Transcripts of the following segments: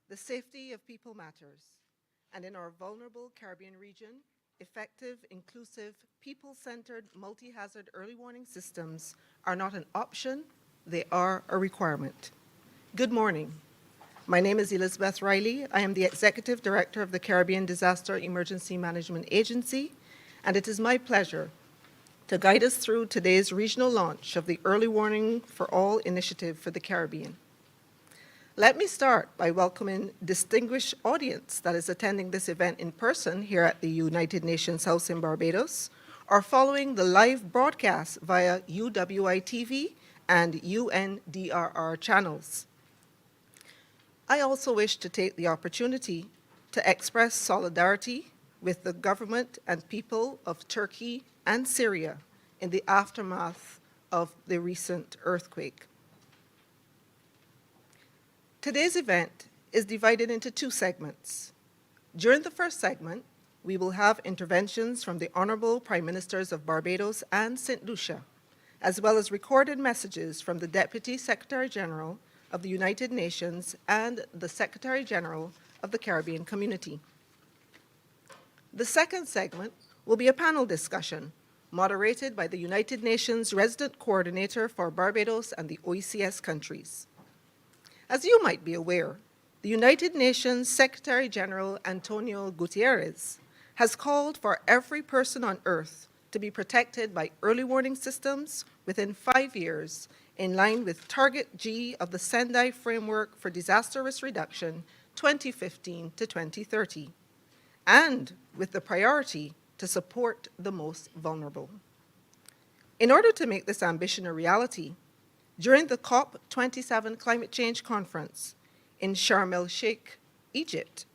The safety of people matters, and in our vulnerable Caribbean region, effective, inclusive, people-centered, multi-hazard early warning systems are not an option, they are a requirement. Good morning. My name is Elizabeth Riley. I am the Executive Director of the Caribbean Disaster Emergency Management Agency, and it is my pleasure to guide us through today's regional launch of the Early Warning for All initiative for the Caribbean. Let me start by welcoming distinguished audience that is attending this event in person here at the United Nations House in Barbados, or following the live broadcast via UWI-TV and UNDRR channels. I also wish to take the opportunity to express solidarity with the government and people of Turkey and Syria in the aftermath of the recent earthquake. Today's event is divided into two segments. During the first segment, we will have interventions from the Honorable Prime Ministers of Barbados and St. Lucia, as well as recorded messages from the Deputy Secretary General of the United Nations and the Secretary General of the Caribbean Community. The second segment will be a panel discussion moderated by the United Nations Resident Coordinator for Barbados and the OECS countries. As you might be aware, the United Nations Secretary General Antonio Guterres has called for every person on Earth to be protected by early warning systems within 5 years, in line with Target G of the Sendai Framework for Disaster Risk Reduction 2015 to 2030, and with the priority to support the most vulnerable. In order to make this ambition a reality, during the COP27 Climate Change Conference in Sharm el-Sheikh, Egypt,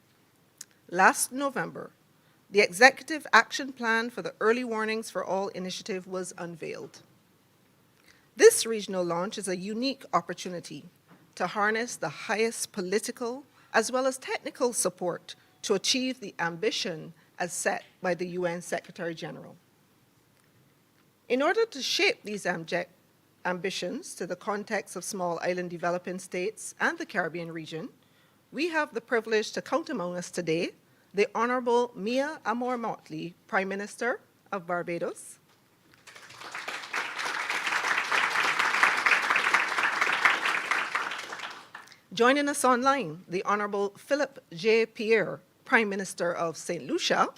last November, the Executive Action Plan for the Early Warnings for All initiative was unveiled. This regional launch is a unique opportunity to harness the highest political as well as technical support to achieve the ambition as set by the UN Secretary General. In order to shape these ambitions to the context of small island developing states and the Caribbean region, we have the privilege to count among us today the Honorable Mia Amor-Motley, Prime Minister of Barbados, joining us online, the Honorable Philip J. Pierre, Prime Minister of St. Lucia,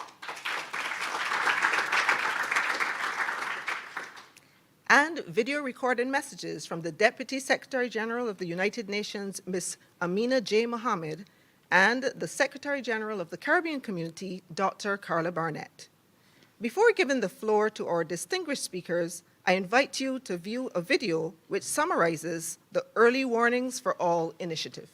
and video recorded messages from the Deputy Secretary General of the United Nations, Ms. Amina J. Mohammed, and the Secretary General of the Caribbean Community, Dr. Carla Barnett. Before giving the floor to our distinguished speakers, I invite you to view a video which summarizes the Early Warnings for All initiative.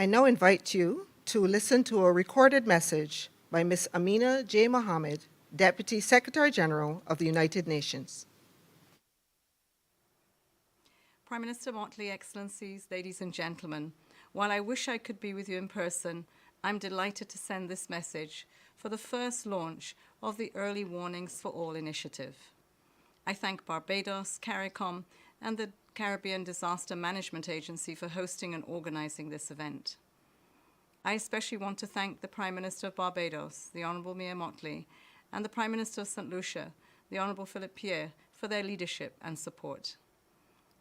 I now invite you to listen to a recorded message by Ms. Amina J. Mohammed, Deputy Secretary General of the United Nations. Prime Minister Motley, Excellencies, ladies and gentlemen, while I wish I could be with you in person, I'm delighted to send this message for the first launch of the Early Warnings for All initiative. I thank Barbados, CARICOM, and the Caribbean Disaster Management Agency for hosting and organizing this event. I especially want to thank the Prime Minister of Barbados, the Honourable Mia Motley, and the Prime Minister of St. Lucia, the Honourable Philip Pierre, for their leadership and support.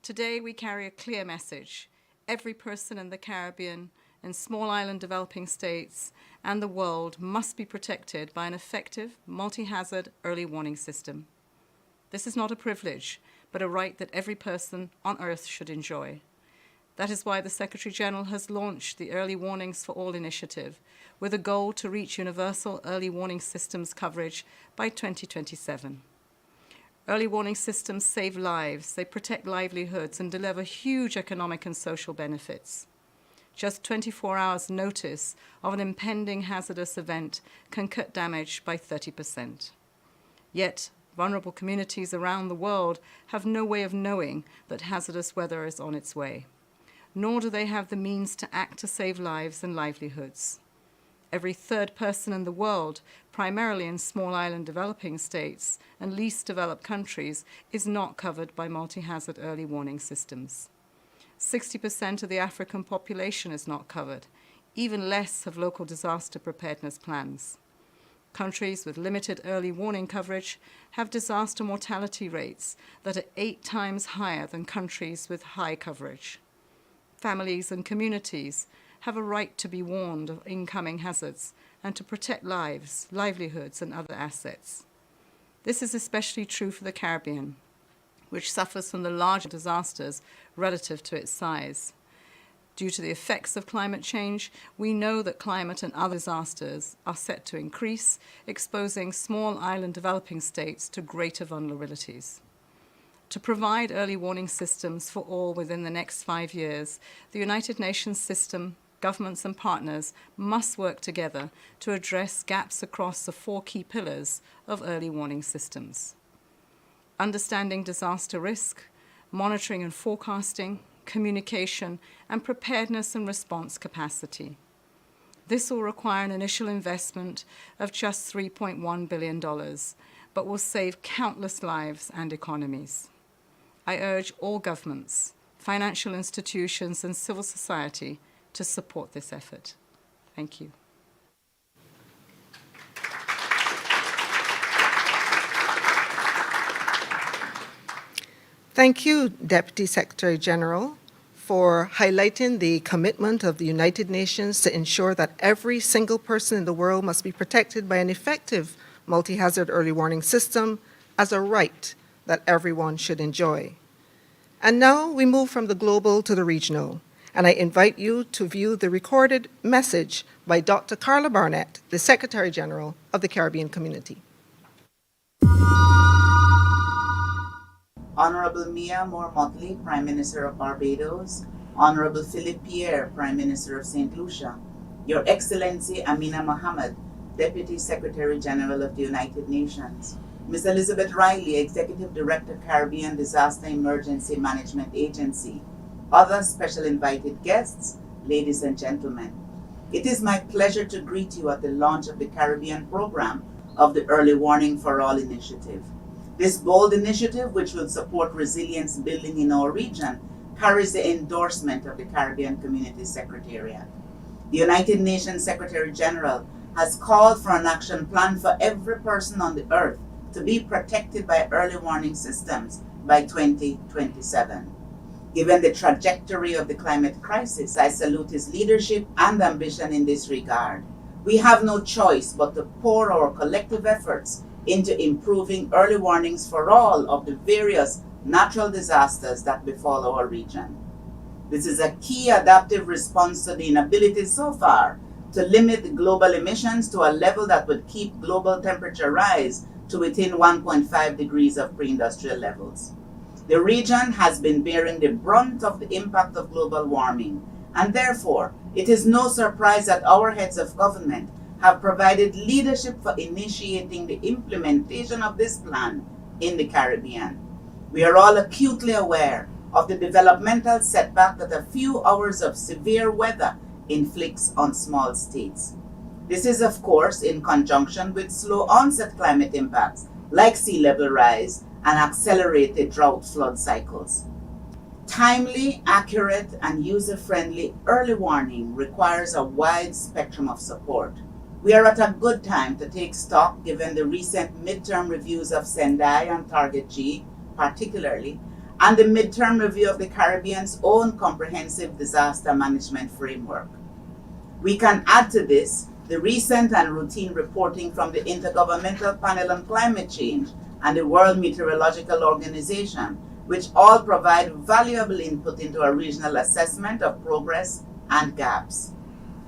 Today we carry a clear message. Every person in the Caribbean, in small island developing states, and the world must be protected by an effective, multi-hazard early warning system. This is not a privilege, but a right that every person on Earth should enjoy. That is why the Secretary General has launched the Early Warnings for All initiative, with a goal to reach universal early warning systems coverage by 2027. Early warning systems save lives, they protect livelihoods, and deliver huge economic and social benefits. Just 24 hours notice of an impending hazardous event can cut damage by 30%. Yet, vulnerable communities around the world have no way of knowing that hazardous weather is on its way, nor do they have the means to act to save lives and livelihoods. Every third person in the world, primarily in small island developing states and least developed countries, is not covered by multi-hazard early warning systems. 60% of the African population is not covered. Even less have local disaster preparedness plans. Countries with limited early warning coverage have disaster mortality rates that are 8 times higher than countries with high coverage. Families and communities have a right to be warned of incoming hazards and to protect lives, livelihoods, and other assets. This is especially true for the Caribbean, which suffers from the larger disasters relative to its size. Due to the effects of climate change, we know that climate and other disasters are set to increase, exposing small island developing states to greater vulnerabilities. To provide early warning systems for all within the next 5 years, the United Nations system, governments and partners must work together to address gaps across the 4 key pillars of early warning systems: understanding disaster risk, monitoring and forecasting, communication, and preparedness and response capacity. This will require an initial investment of just $3.1 billion, but will save countless lives and economies. I urge all governments, financial institutions, and civil society to support this effort. Thank you. Thank you, Deputy Secretary General, for highlighting the commitment of the United Nations to ensure that every single person in the world must be protected by an effective multi-hazard early warning system as a right that everyone should enjoy. And now we move from the global to the regional, and I invite you to view the recorded message by Dr. Carla Barnett, the Secretary General of the Caribbean Community. Honorable Mia Motley, Prime Minister of Barbados, Honorable Philip Pierre, Prime Minister of St. Lucia, Your Excellency Amina Mohammed, Deputy Secretary General of the United Nations, Ms. Elizabeth Riley, Executive Director, Caribbean Disaster Emergency Management Agency, other special invited guests, ladies and gentlemen. It is my pleasure to greet you at the launch of the Caribbean program of the Early Warning for All initiative. This bold initiative, which will support resilience building in our region, carries the endorsement of the Caribbean Community Secretariat. The United Nations Secretary General has called for an action plan for every person on the earth to be protected by early warning systems by 2027. Given the trajectory of the climate crisis, I salute his leadership and ambition in this regard. We have no choice but to pour our collective efforts into improving early warnings for all of the various natural disasters that befall our region. This is a key adaptive response to the inability so far to limit global emissions to a level that would keep global temperature rise to within 1.5 degrees of pre-industrial levels. The region has been bearing the brunt of the impact of global warming, And therefore, it is no surprise that our heads of government have provided leadership for initiating the implementation of this plan in the Caribbean. We are all acutely aware of the developmental setback that a few hours of severe weather inflicts on small states. This is, of course, in conjunction with slow onset climate impacts like sea level rise and accelerated drought flood cycles. Timely, accurate, and user-friendly early warning requires a wide spectrum of support. We are at a good time to take stock given the recent midterm reviews of Sendai and Target G, particularly, and the midterm review of the Caribbean's own comprehensive disaster management framework. We can add to this the recent and routine reporting from the Intergovernmental Panel on Climate Change and the World Meteorological Organization, which all provide valuable input into a regional assessment of progress and gaps.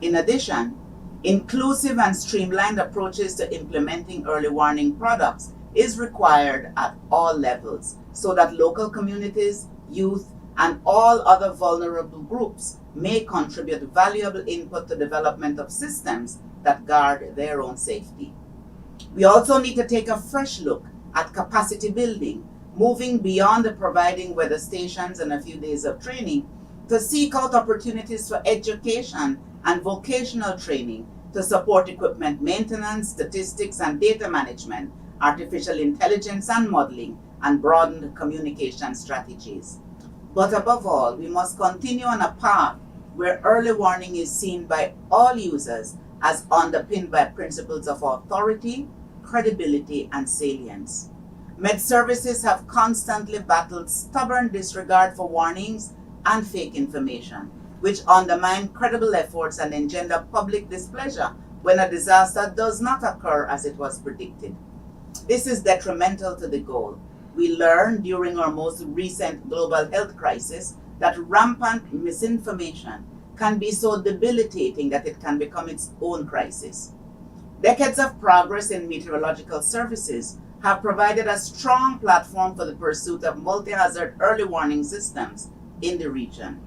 In addition, inclusive and streamlined approaches to implementing early warning products is required at all levels so that local communities, youth, and all other vulnerable groups may contribute valuable input to development of systems that guard their own safety. We also need to take a fresh look at capacity building, moving beyond the providing weather stations and a few days of training to seek out opportunities for education and vocational training to support equipment maintenance, statistics and data management, artificial intelligence and modeling, and broadened communication strategies. But above all, we must continue on a path where early warning is seen by all users as underpinned by principles of authority, credibility, and salience. Med services have constantly battled stubborn disregard for warnings and fake information, which undermine credible efforts and engender public displeasure when a disaster does not occur as it was predicted. This is detrimental to the goal. We learned during our most recent global health crisis that rampant misinformation can be so debilitating that it can become its own crisis. Decades of progress in meteorological services have provided a strong platform for the pursuit of multi-hazard early warning systems in the region.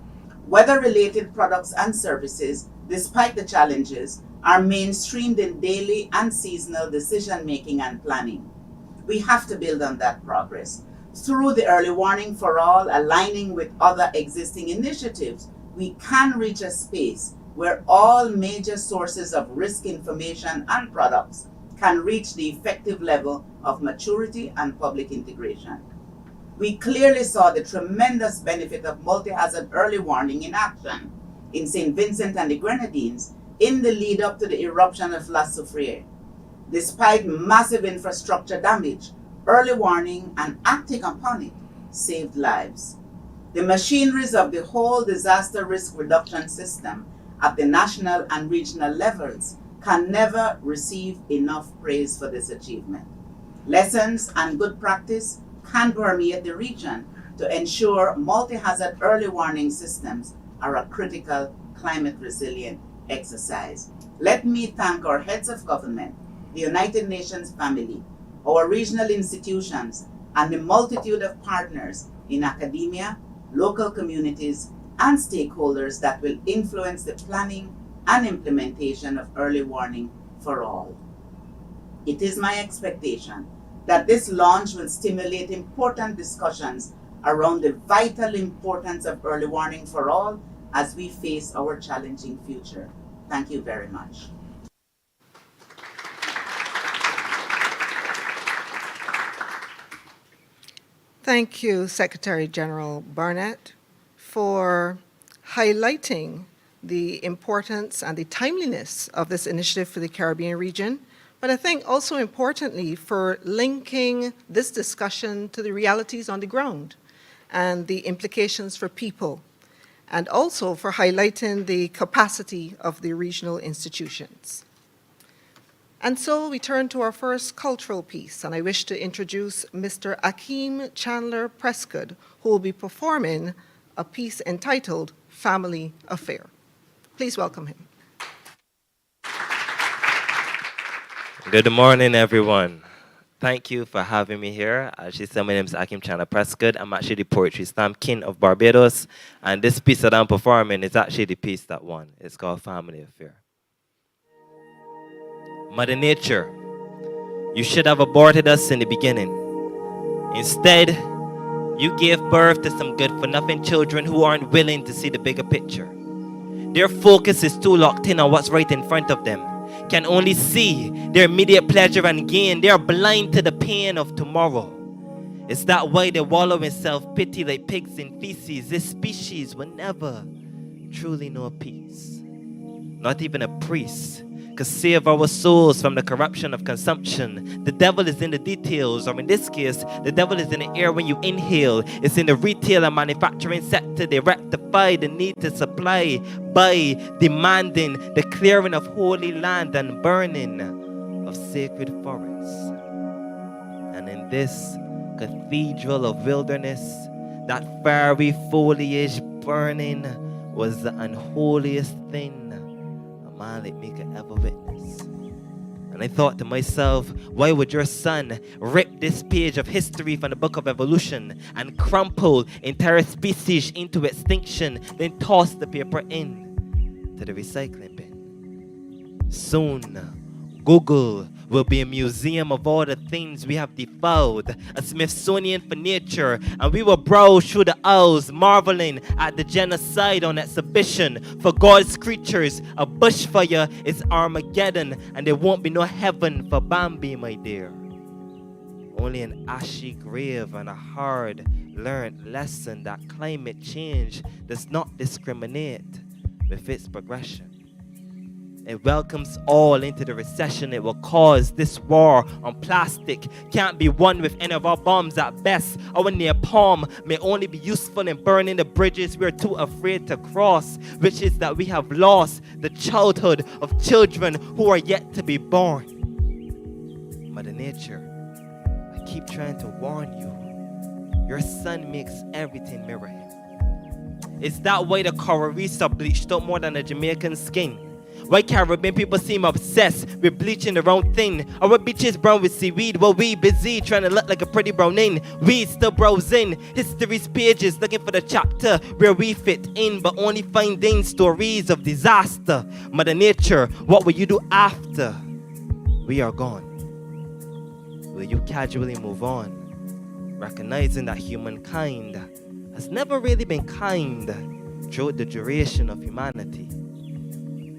Weather-related products and services, despite the challenges, are mainstreamed in daily and seasonal decision-making and planning. We have to build on that progress. Through the early warning for all, aligning with other existing initiatives, we can reach a space where all major sources of risk information and products can reach the effective level of maturity and public integration. We clearly saw the tremendous benefit of multi-hazard early warning in action in St. Vincent and the Grenadines in the lead up to the eruption of La Soufriere. Despite massive infrastructure damage, early warning and acting upon it saved lives. The machineries of the whole disaster risk reduction system at the national and regional levels can never receive enough praise for this achievement. Lessons and good practice can permeate the region to ensure multi-hazard early warning systems are a critical climate resilient exercise. Let me thank our heads of government, the United Nations family, our regional institutions, and the multitude of partners in academia, local communities, and stakeholders that will influence the planning and implementation of early warning for all. It is my expectation that this launch will stimulate important discussions around the vital importance of early warning for all as we face our challenging future. Thank you very much. Thank you, Secretary General Barnett, for highlighting the importance and the timeliness of this initiative for the Caribbean region, but I think also importantly for linking this discussion to the realities on the ground and the implications for people, and also for highlighting the capacity of the regional institutions. And so we turn to our first cultural piece, and I wish to introduce Mr. Akeem Chandler Prescott, who will be performing a piece entitled Family Affair. Please welcome him. Good morning, everyone. Thank you for having me here. As she said, my name is Akim Chana Prescott. I'm actually the Poetry Slam King of Barbados. And this piece that I'm performing is actually the piece that won. It's called Family Affair. Mother Nature, you should have aborted us in the beginning. Instead, you gave birth to some good-for-nothing children who aren't willing to see the bigger picture. Their focus is too locked in on what's right in front of them, can only see their immediate pleasure and gain. They are blind to the pain of tomorrow. It's that why they wallow in self-pity like pigs in feces. This species will never truly know peace. Not even a priest could save our souls from the corruption of consumption. The devil is in the details, or in this case, the devil is in the air when you inhale. It's in the retail and manufacturing sector. They rectify the need to supply by demanding the clearing of holy land and burning of sacred forests. And in this cathedral of wilderness, that fiery foliage burning was the unholiest thing a man like me could ever witness. And I thought to myself, why would your son rip this page of history from the book of evolution and crumple entire species into extinction, then toss the paper in to the recycling bin? Soon, Google will be a museum of all the things we have defiled, a Smithsonian for nature, and we will browse through the aisles, marveling at the genocide on exhibition. For God's creatures, a bushfire is Armageddon, and there won't be no heaven for Bambi, my dear. Only an ashy grave and a hard-learned lesson that climate change does not discriminate with its progression. It welcomes all into the recession it will cause. This war on plastic can't be won with any of our bombs at best. Our napalm may only be useful in burning the bridges we're too afraid to cross, which is that we have lost the childhood of children who are yet to be born. Mother Nature, I keep trying to warn you. Your son makes everything mirror him. Is that why the coral reefs are bleached out more than the Jamaican skin? Why Caribbean people seem obsessed with bleaching the wrong thing? Our beaches brown with seaweed, while we busy trying to look like a pretty browning. We still browsing history's pages, looking for the chapter where we fit in, but only finding stories of disaster. Mother Nature, what will you do after we are gone? Will you casually move on, recognizing that humankind has never really been kind throughout the duration of humanity?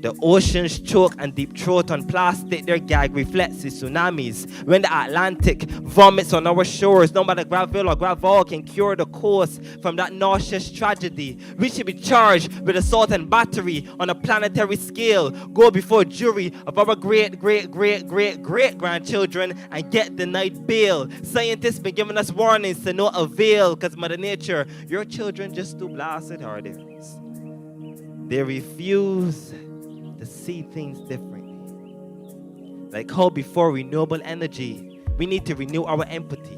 The oceans choke and deep throat on plastic. Their gag reflects the tsunamis. When the Atlantic vomits on our shores, no matter gravel or gravel can cure the coast from that nauseous tragedy. We should be charged with assault and battery on a planetary scale. Go before a jury of our great-great-great-great-great-grandchildren and get denied bail. Scientists been giving us warnings to no avail, because Mother Nature, your children just too blasted hard. They refuse to see things differently. Like how before renewable energy, we need to renew our empathy.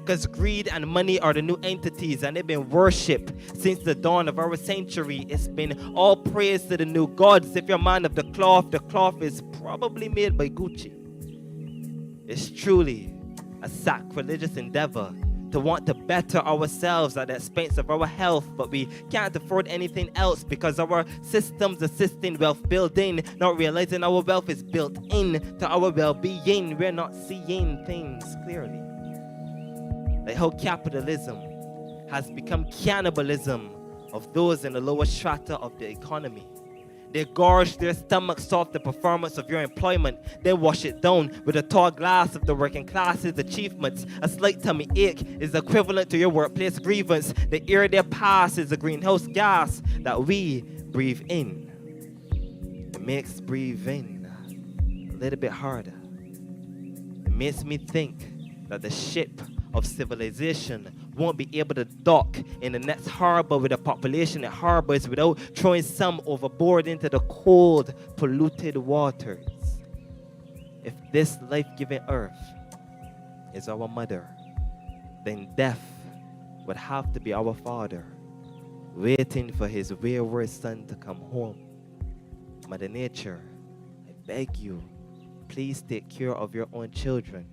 Because greed and money are the new entities, and they've been worshipped since the dawn of our century. It's been all praise to the new gods. If you're a man of the cloth is probably made by Gucci. It's truly a sacrilegious endeavor to want to better ourselves at the expense of our health, but we can't afford anything else because our systems assisting wealth building, not realizing our wealth is built in to our well-being. We're not seeing things clearly. Like how capitalism has become cannibalism of those in the lower strata of the economy. They gorge their stomachs off the performance of your employment. They wash it down with a tall glass of the working class's achievements. A slight tummy ache is equivalent to your workplace grievance. The air they pass is a greenhouse gas that we breathe in. It makes breathing a little bit harder. It makes me think that the ship of civilization won't be able to dock in the next harbor with the population it harbors without throwing some overboard into the cold, polluted waters. If this life-giving earth is our mother, then death would have to be our father, waiting for his wayward son to come home. Mother Nature, I beg you, please take care of your own children.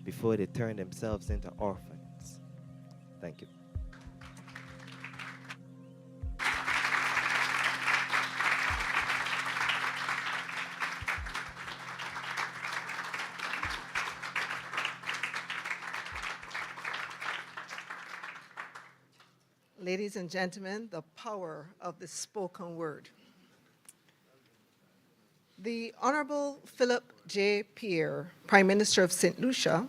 before they turn themselves into orphans. Thank you. Ladies and gentlemen, the power of the spoken word. The Honorable Philip J. Pierre, Prime Minister of St. Lucia,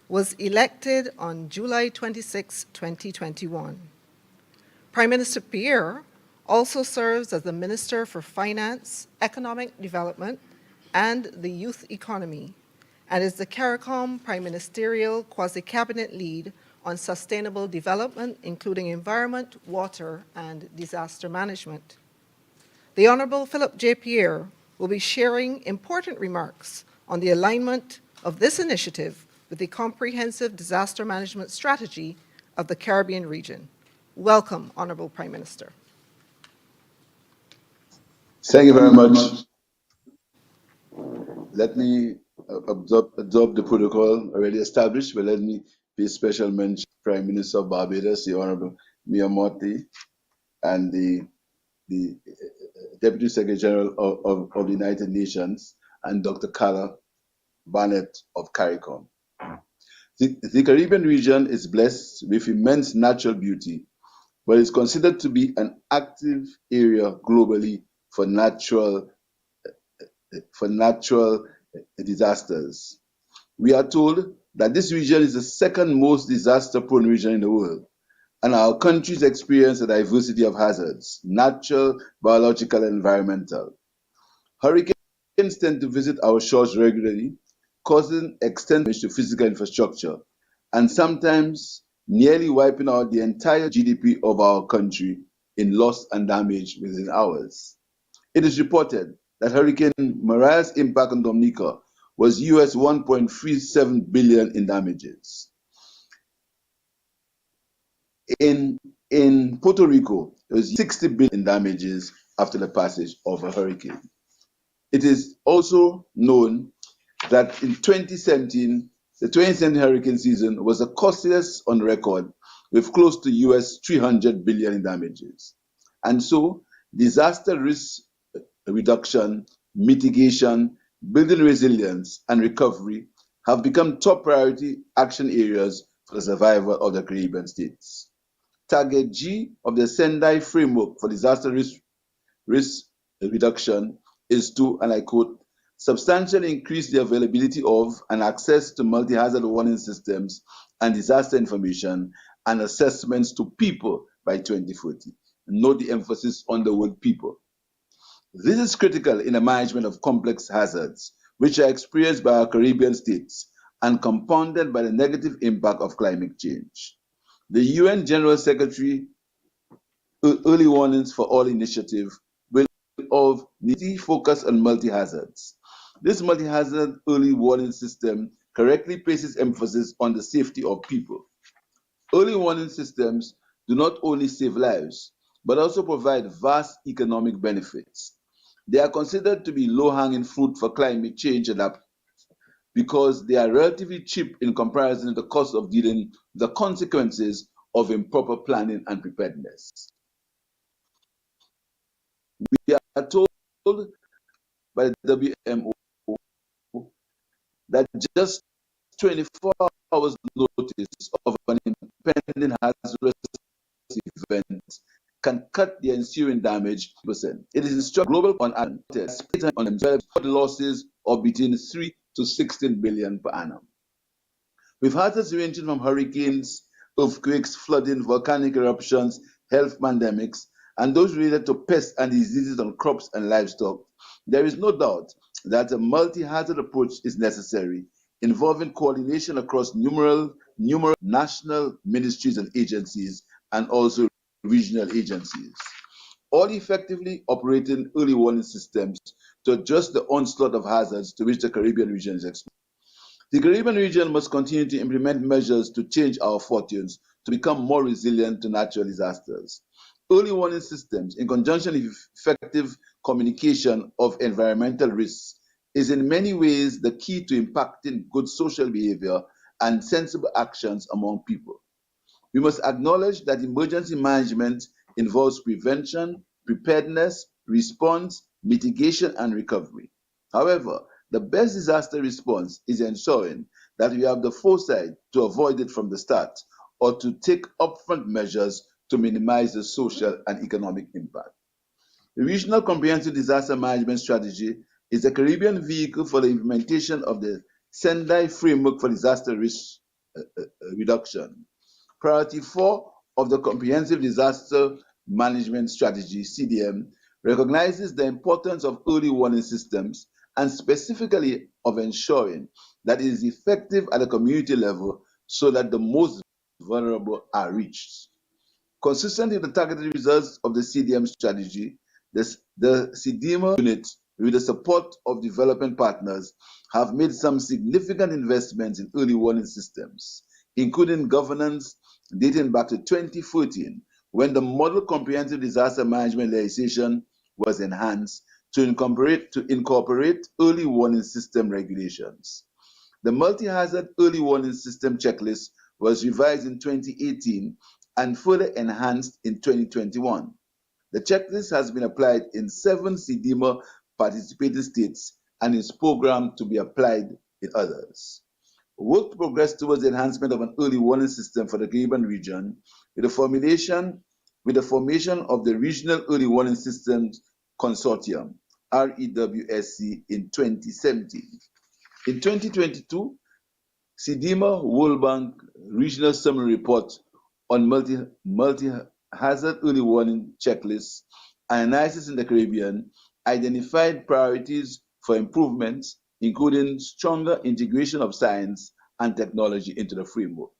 was elected on July 26, 2021. Prime Minister Pierre also serves as the Minister for Finance, Economic Development, and the Youth Economy, and is the CARICOM Prime Ministerial Quasi-Cabinet Lead on Sustainable Development, including environment, water, and disaster management. The Honorable Philip J. Pierre will be sharing important remarks on the alignment of this initiative with the comprehensive disaster management strategy of the Caribbean region. Welcome, Honorable Prime Minister. Thank you very much. Let me absorb the protocol already established, but let me pay special mention to Prime Minister of Barbados, the Honorable Mia Mottley, and the Deputy Secretary General of the United Nations, and Dr. Carla Barnett of CARICOM. The Caribbean region is blessed with immense natural beauty, but is considered to be an active area globally for natural disasters. We are told that this region is the second most disaster-prone region in the world, and our countries experience a diversity of hazards, natural, biological, and environmental. Hurricanes tend to visit our shores regularly, causing extensive damage to physical infrastructure, and sometimes nearly wiping out the entire GDP of our country in loss and damage within hours. It is reported that Hurricane Maria's impact on Dominica was US 1.37 billion in damages. In Puerto Rico, it was 60 billion in damages after the passage of a hurricane. It is also known that in 2017, the 2017 hurricane season was the costliest on record, with close to US 300 billion in damages. And so, disaster risk reduction, mitigation, building resilience, and recovery have become top priority action areas for the survival of the Caribbean states. Target G of the Sendai Framework for Disaster Risk Reduction is to, and I quote, substantially increase the availability of and access to multi-hazard warning systems and disaster information and assessments to people by 2040. Note the emphasis on the word people. This is critical in the management of complex hazards, which are experienced by our Caribbean states and compounded by the negative impact of climate change. The UN General Secretary Early Warnings for All initiative will focus on multi-hazards. This multi-hazard early warning system correctly places emphasis on the safety of people. Early warning systems do not only save lives, but also provide vast economic benefits. They are considered to be low-hanging fruit for climate change adaptation because they are relatively cheap in comparison to the cost of dealing with the consequences of improper planning and preparedness. We are told by the WMO that just 24 hours notice of an impending hazardous event can cut the ensuing damage %. It is instructed global on losses of between 3 to 16 billion per annum. With hazards ranging from hurricanes, earthquakes, flooding, volcanic eruptions, health pandemics, and those related to pests and diseases on crops and livestock, there is no doubt that a multi-hazard approach is necessary, involving coordination across numerous national ministries and agencies, and also regional agencies, all effectively operating early warning systems to address the onslaught of hazards to which the Caribbean region is exposed. The Caribbean region must continue to implement measures to change our fortunes to become more resilient to natural disasters. Early warning systems, in conjunction with effective communication of environmental risks, is in many ways the key to impacting good social behavior and sensible actions among people. We must acknowledge that emergency management involves prevention, preparedness, response, mitigation, and recovery. However, the best disaster response is ensuring that we have the foresight to avoid it from the start or to take upfront measures to minimize the social and economic impact. The Regional Comprehensive Disaster Management Strategy is a Caribbean vehicle for the implementation of the Sendai Framework for Disaster Risk Reduction. Priority 4 of the Comprehensive Disaster Management Strategy, CDM, recognizes the importance of early warning systems and specifically of ensuring that it is effective at a community level so that the most vulnerable are reached. Consistent with the targeted results of the CDM strategy, the CDMA unit, with the support of development partners, have made some significant investments in early warning systems, including governance dating back to 2014, when the Model Comprehensive Disaster Management legislation was enhanced to incorporate early warning system regulations. The Multi-Hazard Early Warning System checklist was revised in 2018 and further enhanced in 2021. The checklist has been applied in 7 CDMA participating states and is programmed to be applied in others. Work to progress towards the enhancement of an early warning system for the Caribbean region with the formation of the Regional Early Warning Systems Consortium, REWSC, in 2017. In 2022, CDMA World Bank Regional Summary Report on multi-hazard early warning checklists and analysis in the Caribbean identified priorities for improvements, including stronger integration of science and technology into the framework,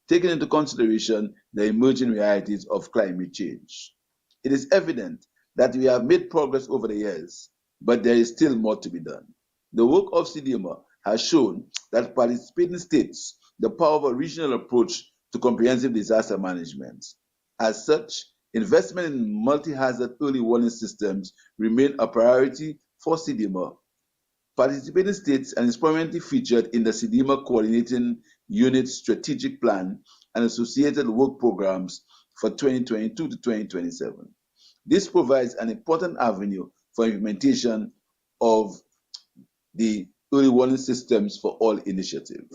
taking into consideration the emerging realities of climate change. It is evident that we have made progress over the years, but there is still more to be done. The work of CDMA has shown that participating states the power of a regional approach to comprehensive disaster management. As such, investment in multi-hazard early warning systems remain a priority for CDMA. Participating states and is prominently featured in the CDMA Coordinating Unit Strategic Plan and associated work programs for 2022 to 2027. This provides an important avenue for implementation of the early warning systems for all initiative.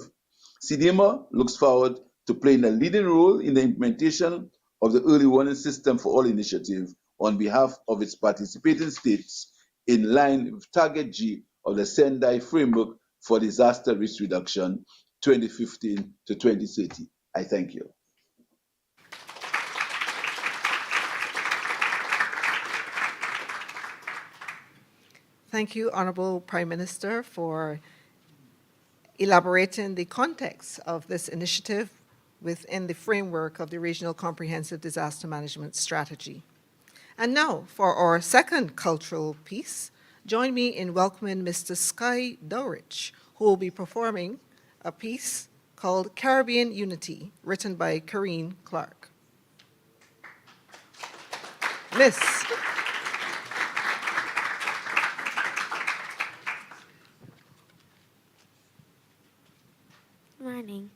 CDMA looks forward to playing a leading role in the implementation of the early warning system for all initiative on behalf of its participating states in line with Target G of the Sendai Framework for Disaster Risk Reduction 2015 to 2030. I thank you. Thank you, Honorable Prime Minister, for elaborating the context of this initiative within the framework of the Regional Comprehensive Disaster Management Strategy. And now, for our second cultural piece, join me in welcoming Mr. Sky Dowrich, who will be performing a piece called Caribbean Unity, written by Karine Clark. Miss. Morning.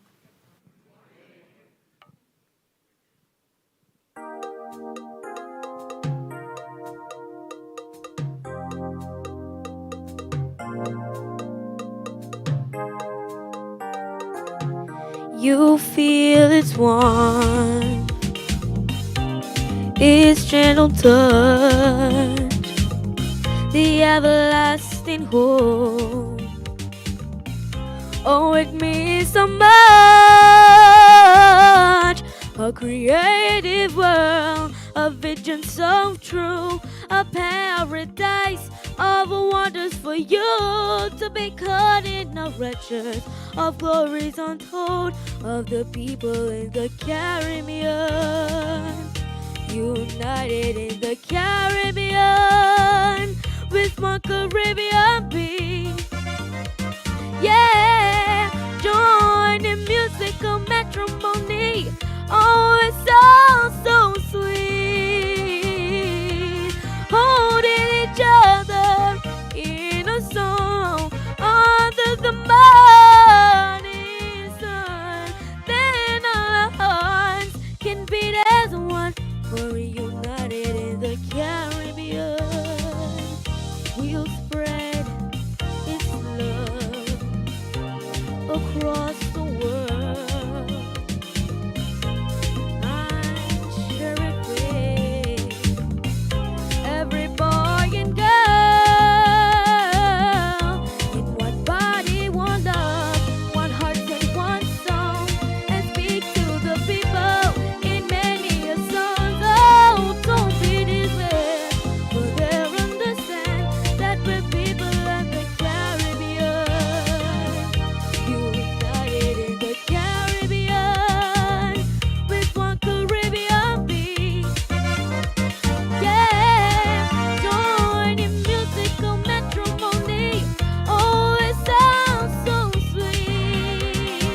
You feel its warmth, its gentle touch, the everlasting hope. Oh, it means so much. A creative world, a vision so true, a paradise of wonders for you to be caught in the riches of glories untold of the people in the Caribbean. United in the Caribbean with one Caribbean beat. Yeah, join in musical matrimony. Oh, it's so sweet. Holding each other in a song under the morning sun. will spread its love across the world. I'm cherishing every boy and girl in one body, one love, one heart and one song, and speak to the people in many a song. Oh, don't be this way, for they understand that we're people of the Caribbean. United in the Caribbean with one Caribbean beat. Yeah, join in musical matrimony. Oh, it sounds so sweet.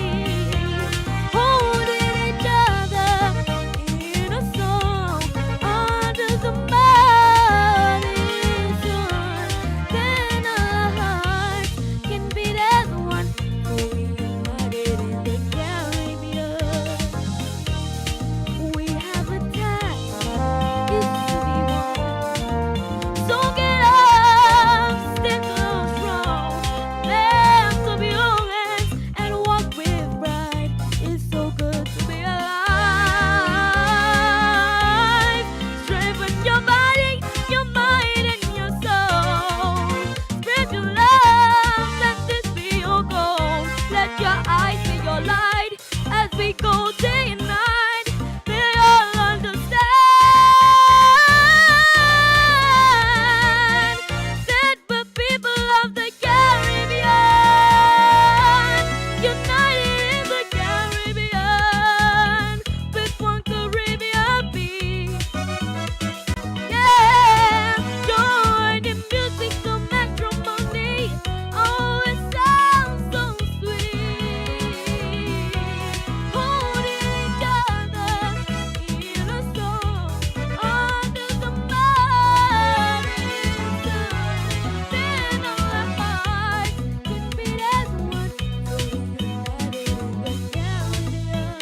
Holding each other in a song under the morning sun. Then our hearts can beat as one, for we united in the Caribbean. We have a task, is to be one. So get up, stand strong, lift up your hands and walk with pride. It's so good to be alive. Strengthen your body, your mind, and your soul. Spread your love, let this be your goal. Let your eyes be your light as we go day and night. They all understand that we're people of the Caribbean, united in the Caribbean with one Caribbean beat. Yeah, join in musical matrimony. Oh, it sounds so sweet. Holding each other in a song under the morning sun. Then our hearts can beat as one, so we united in the Caribbean.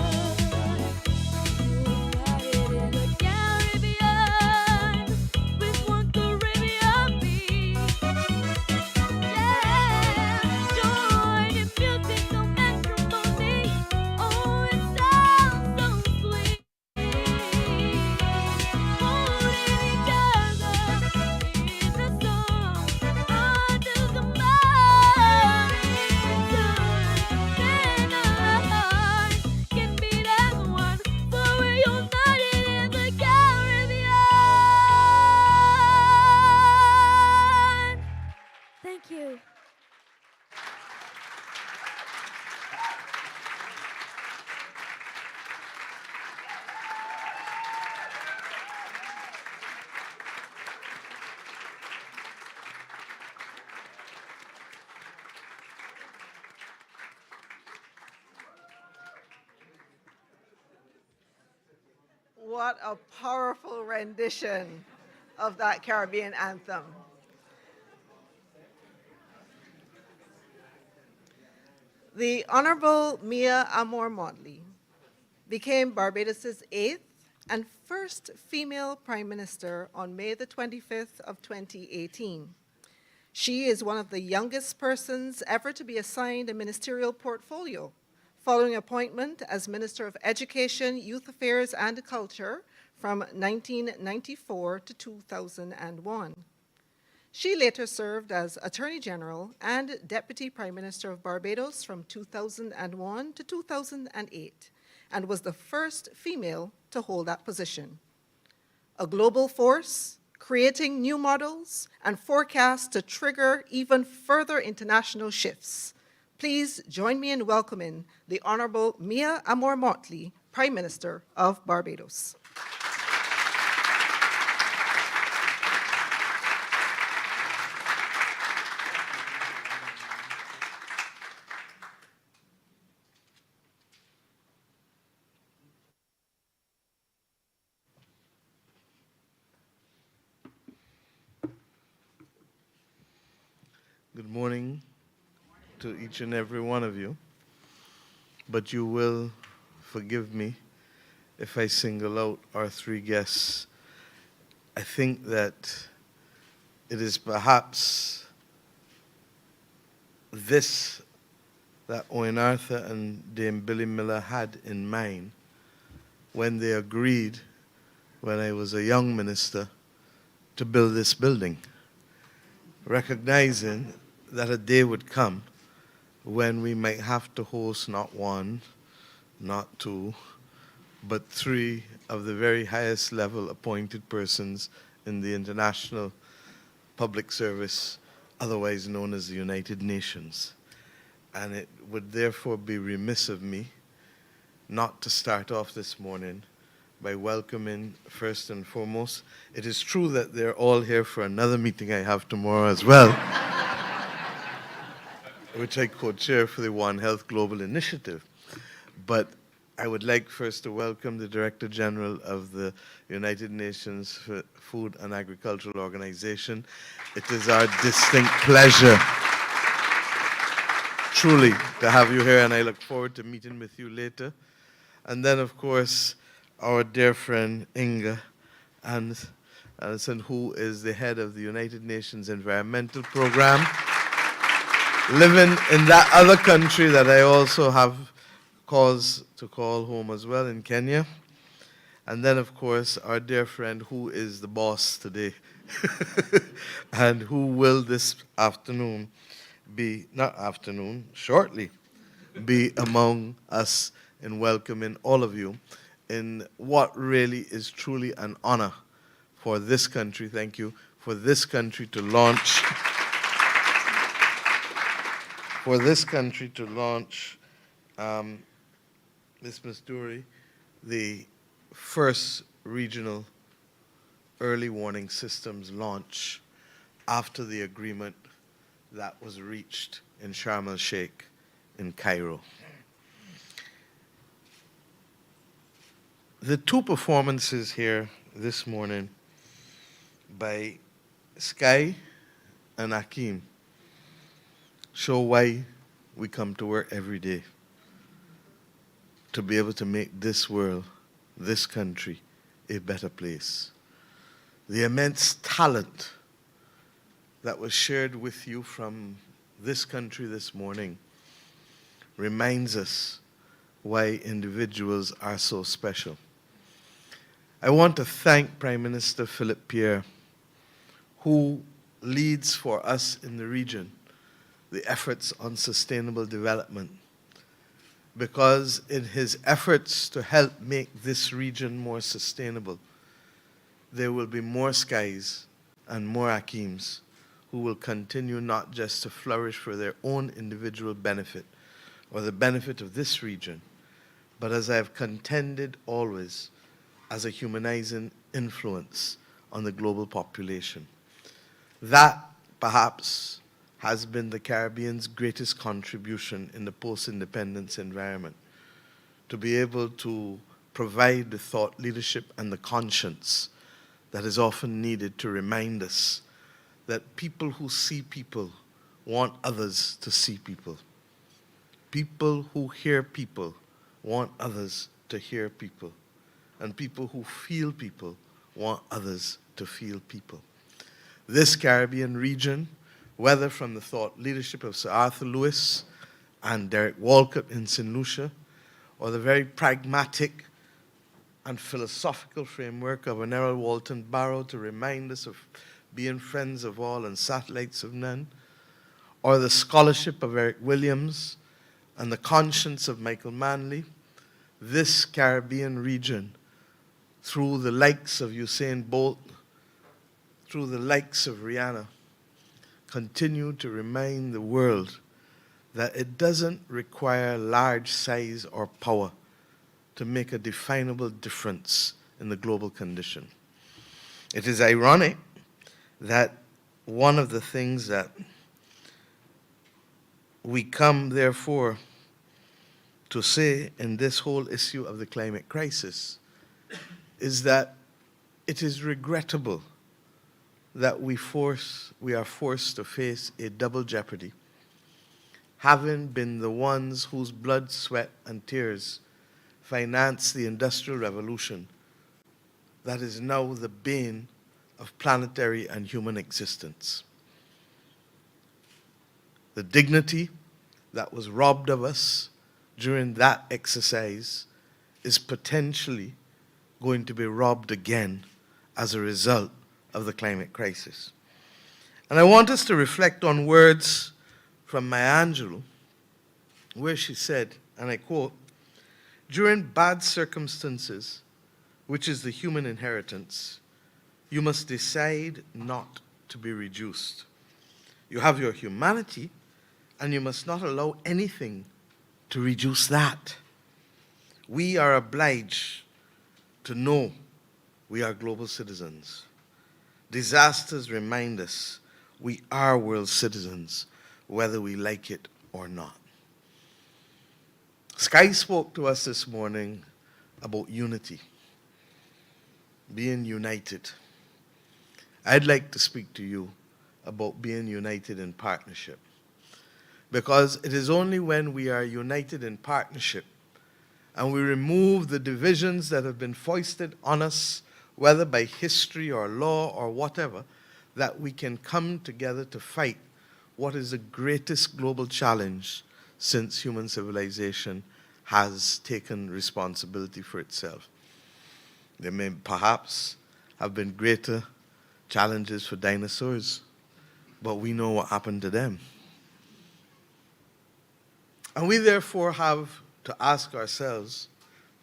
United in the Caribbean with one Caribbean beat. Yeah, join in musical matrimony. Oh, it sounds so sweet. Holding each other in a song under the morning sun. Then our hearts can beat as one, for we're united in the Caribbean. Thank you. What a powerful rendition of that Caribbean anthem. The Honorable Mia Amor Motley became Barbados' 8th and first female Prime Minister on May the 25th of 2018. She is one of the youngest persons ever to be assigned a ministerial portfolio, following appointment as Minister of Education, Youth Affairs and Culture from 1994 to 2001. She later served as Attorney General and Deputy Prime Minister of Barbados from 2001 to 2008, and was the first female to hold that position. A global force, creating new models and forecasts to trigger even further international shifts. Please join me in welcoming the Honorable Mia Amor Motley, Prime Minister of Barbados. Good morning to each and every one of you. But you will forgive me if I single out our three guests. I think that it is perhaps this that Owen Arthur and Dame Billy Miller had in mind when they agreed, when I was a young minister, to build this building, recognizing that a day would come when we might have to host not one, not two, but three of the very highest level appointed persons in the international public service, otherwise known as the United Nations. And it would therefore be remiss of me not to start off this morning by welcoming, first and foremost, it is true that they're all here for another meeting I have tomorrow as well, which I co-chair for the One Health Global Initiative. But I would like first to welcome the Director General of the United Nations Food and Agricultural Organization. It is our distinct pleasure, truly, to have you here, and I look forward to meeting with you later. And then, of course, our dear friend Inga Anderson, who is the head of the United Nations Environmental Program, living in that other country that I also have cause to call home as well, in Kenya. And then, of course, our dear friend who is the boss today and who will this afternoon be, not afternoon, shortly, be among us in welcoming all of you in what really is truly an honor for this country, thank you, for this country to launch, Ms. Masturi, the first regional early warning systems launch after the agreement that was reached in Sharm el-Sheikh in Cairo. The two performances here this morning by Sky and Akeem show why we come to work every day, to be able to make this world, this country, a better place. The immense talent that was shared with you from this country this morning reminds us why individuals are so special. I want to thank Prime Minister Philip Pierre, who leads for us in the region the efforts on sustainable development, because in his efforts to help make this region more sustainable, there will be more skies and more Akeems who will continue not just to flourish for their own individual benefit or the benefit of this region, but as I have contended always, as a humanizing influence on the global population. That, perhaps, has been the Caribbean's greatest contribution in the post-independence environment, to be able to provide the thought leadership and the conscience that is often needed to remind us that people who see people want others to see people. People who hear people want others to hear people. And people who feel people want others to feel people. This Caribbean region, whether from the thought leadership of Sir Arthur Lewis and Derek Walcott in St. Lucia, or the very pragmatic and philosophical framework of an Errol Walton Barrow to remind us of being friends of all and satellites of none, or the scholarship of Eric Williams and the conscience of Michael Manley, this Caribbean region, through the likes of Usain Bolt, through the likes of Rihanna, continue to remind the world that it doesn't require large size or power to make a definable difference in the global condition. It is ironic that one of the things that we come, therefore, to say in this whole issue of the climate crisis is that it is regrettable that we are forced to face a double jeopardy, having been the ones whose blood, sweat, and tears financed the Industrial Revolution that is now the bane of planetary and human existence. The dignity that was robbed of us during that exercise is potentially going to be robbed again as a result of the climate crisis. And I want us to reflect on words from Maya Angelou, where she said, and I quote, "During bad circumstances, which is the human inheritance, you must decide not to be reduced. You have your humanity, and you must not allow anything to reduce that. We are obliged to know we are global citizens. Disasters remind us we are world citizens, whether we like it or not." Sky spoke to us this morning about unity, being united. I'd like to speak to you about being united in partnership, because it is only when we are united in partnership and we remove the divisions that have been foisted on us, whether by history or law or whatever, that we can come together to fight what is the greatest global challenge since human civilization has taken responsibility for itself. There may perhaps have been greater challenges for dinosaurs, but we know what happened to them. And we therefore have to ask ourselves,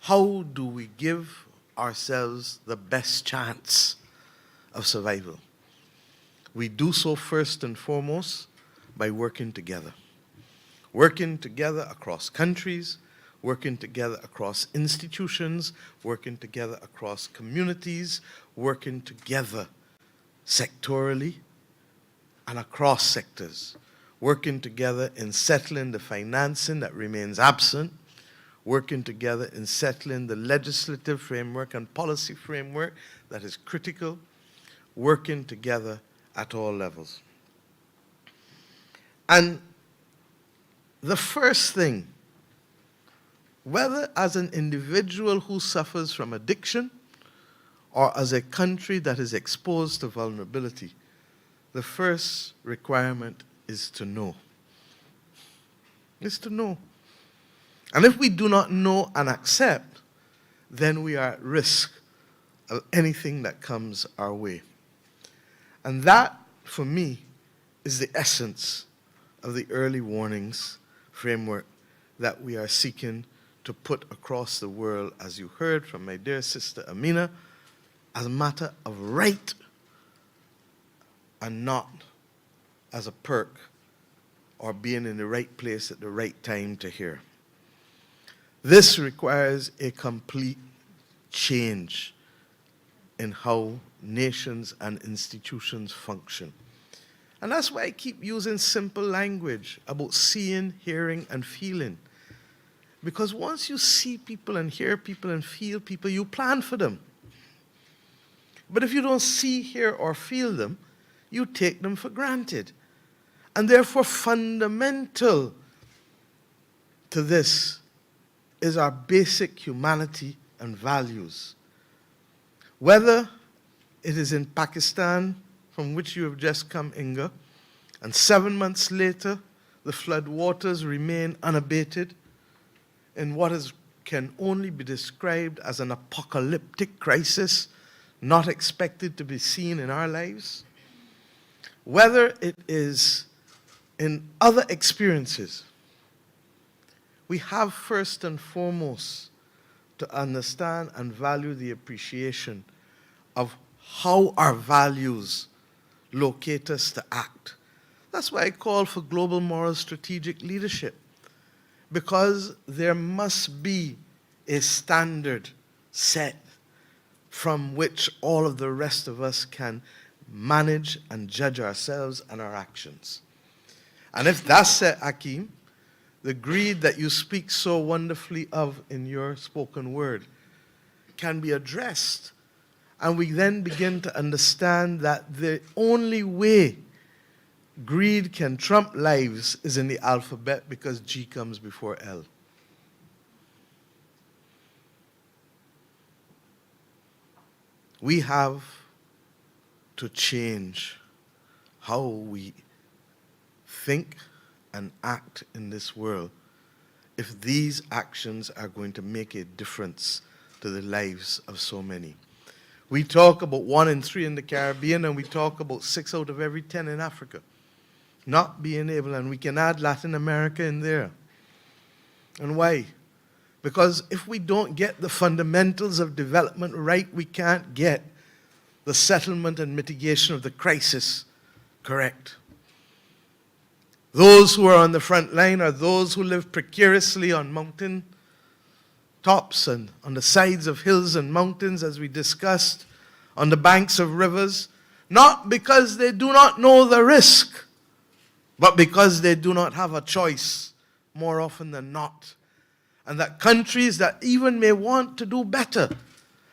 how do we give ourselves the best chance of survival? We do so first and foremost by working together. Working together across countries, working together across institutions, working together across communities, working together sectorally and across sectors, working together in settling the financing that remains absent, working together in settling the legislative framework and policy framework that is critical, working together at all levels. And the first thing, whether as an individual who suffers from addiction or as a country that is exposed to vulnerability, the first requirement is to know. Is to know. And if we do not know and accept, then we are at risk of anything that comes our way. And that, for me, is the essence of the early warnings framework that we are seeking to put across the world, as you heard from my dear sister Amina, as a matter of right and not as a perk or being in the right place at the right time to hear. This requires a complete change in how nations and institutions function. And that's why I keep using simple language about seeing, hearing, and feeling. Because once you see people and hear people and feel people, you plan for them. But if you don't see, hear, or feel them, you take them for granted. And therefore, fundamental to this is our basic humanity and values. Whether it is in Pakistan, from which you have just come, Inga, and 7 months later, the flood waters remain unabated in what can only be described as an apocalyptic crisis, not expected to be seen in our lives. Whether it is in other experiences, we have first and foremost to understand and value the appreciation of how our values locate us to act. That's why I call for global moral strategic leadership, because there must be a standard set from which all of the rest of us can manage and judge ourselves and our actions. And if that's set, Akeem, the greed that you speak so wonderfully of in your spoken word can be addressed. And we then begin to understand that the only way greed can trump lives is in the alphabet, because G comes before L. We have to change how we think and act in this world if these actions are going to make a difference to the lives of so many. We talk about 1 in 3 in the Caribbean, and we talk about 6 out of every 10 in Africa not being able, and we can add Latin America in there. And why? Because if we don't get the fundamentals of development right, we can't get the settlement and mitigation of the crisis correct. Those who are on the front line are those who live precariously on mountain tops and on the sides of hills and mountains, as we discussed, on the banks of rivers, not because they do not know the risk, but because they do not have a choice more often than not. And that countries that even may want to do better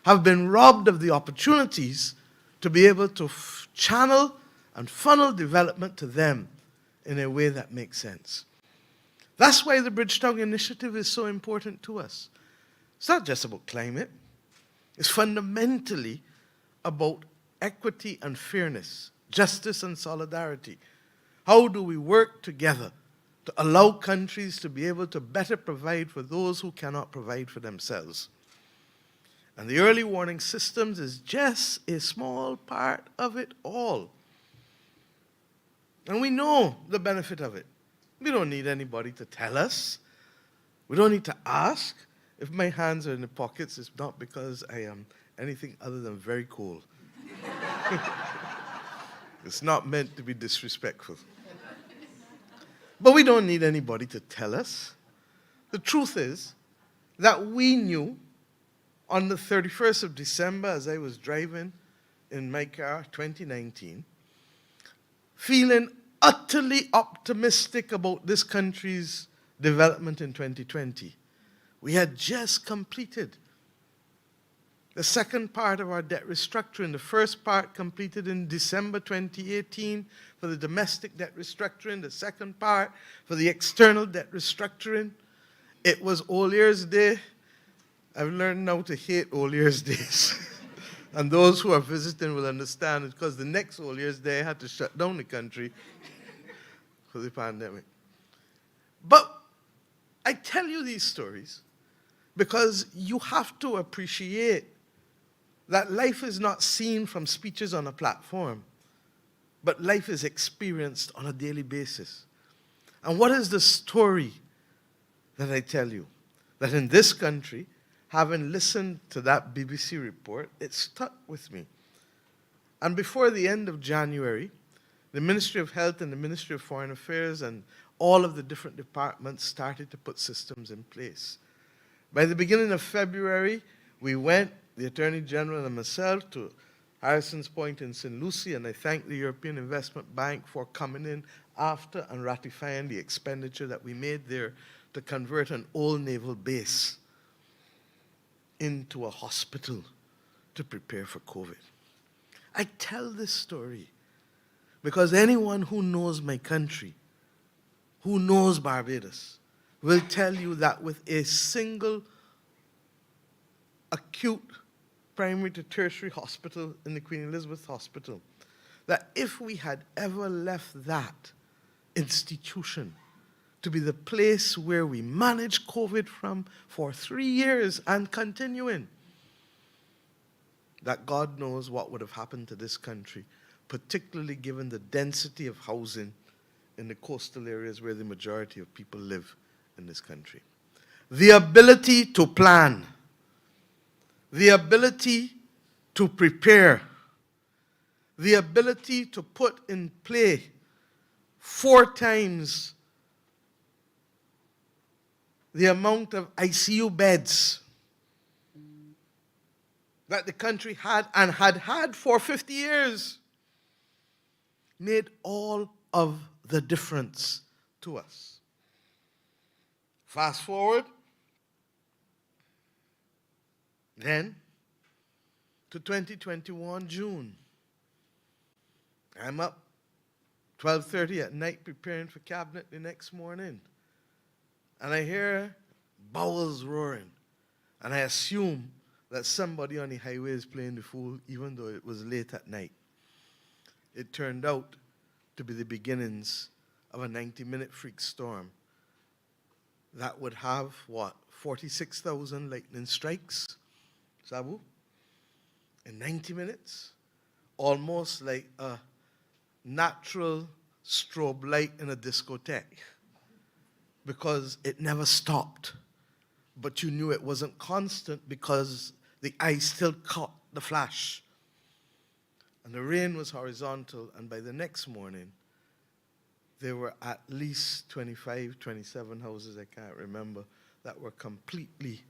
have been robbed of the opportunities to be able to channel and funnel development to them in a way that makes sense. That's why the Bridgetown Initiative is so important to us. It's not just about climate. It's fundamentally about equity and fairness, justice and solidarity. How do we work together to allow countries to be able to better provide for those who cannot provide for themselves? And the early warning systems is just a small part of it all. And we know the benefit of it. We don't need anybody to tell us. We don't need to ask. If my hands are in the pockets, it's not because I am anything other than very cold. It's not meant to be disrespectful. But we don't need anybody to tell us. The truth is that we knew on the 31st of December, as I was driving in my car, 2019, feeling utterly optimistic about this country's development in 2020. We had just completed the second part of our debt restructuring. The first part completed in December 2018 for the domestic debt restructuring, the second part for the external debt restructuring. It was All Year's Day. I've learned now to hate All Year's Days. And those who are visiting will understand it, because the next All Year's Day I had to shut down the country for the pandemic. But I tell you these stories because you have to appreciate that life is not seen from speeches on a platform, but life is experienced on a daily basis. And what is the story that I tell you? That in this country, having listened to that BBC report, it stuck with me. And before the end of January, the Ministry of Health and the Ministry of Foreign Affairs and all of the different departments started to put systems in place. By the beginning of February, we went, the Attorney General and myself, to Harrison's Point in St. Lucie, and I thank the European Investment Bank for coming in after and ratifying the expenditure that we made there to convert an old naval base into a hospital to prepare for COVID. I tell this story because anyone who knows my country, who knows Barbados, will tell you that with a single acute primary to tertiary hospital in the Queen Elizabeth Hospital, that if we had ever left that institution to be the place where we managed COVID from for 3 years and continuing, that God knows what would have happened to this country, particularly given the density of housing in the coastal areas where the majority of people live in this country. The ability to plan, the ability to prepare, the ability to put in play 4 times the amount of ICU beds that the country had and had had for 50 years made all of the difference to us. Fast forward then to 2021 June. I'm up 12:30 at night preparing for cabinet the next morning. And I hear bowels roaring. And I assume that somebody on the highway is playing the fool, even though it was late at night. it turned out to be the beginnings of a 90-minute freak storm that would have, 46,000 lightning strikes, Sabu, in 90 minutes? Almost like a natural strobe light in a discotheque, because it never stopped. But you knew it wasn't constant because the eye still caught the flash. And the rain was horizontal, and by the next morning, there were at least 25, 27 houses, I can't remember, that were completely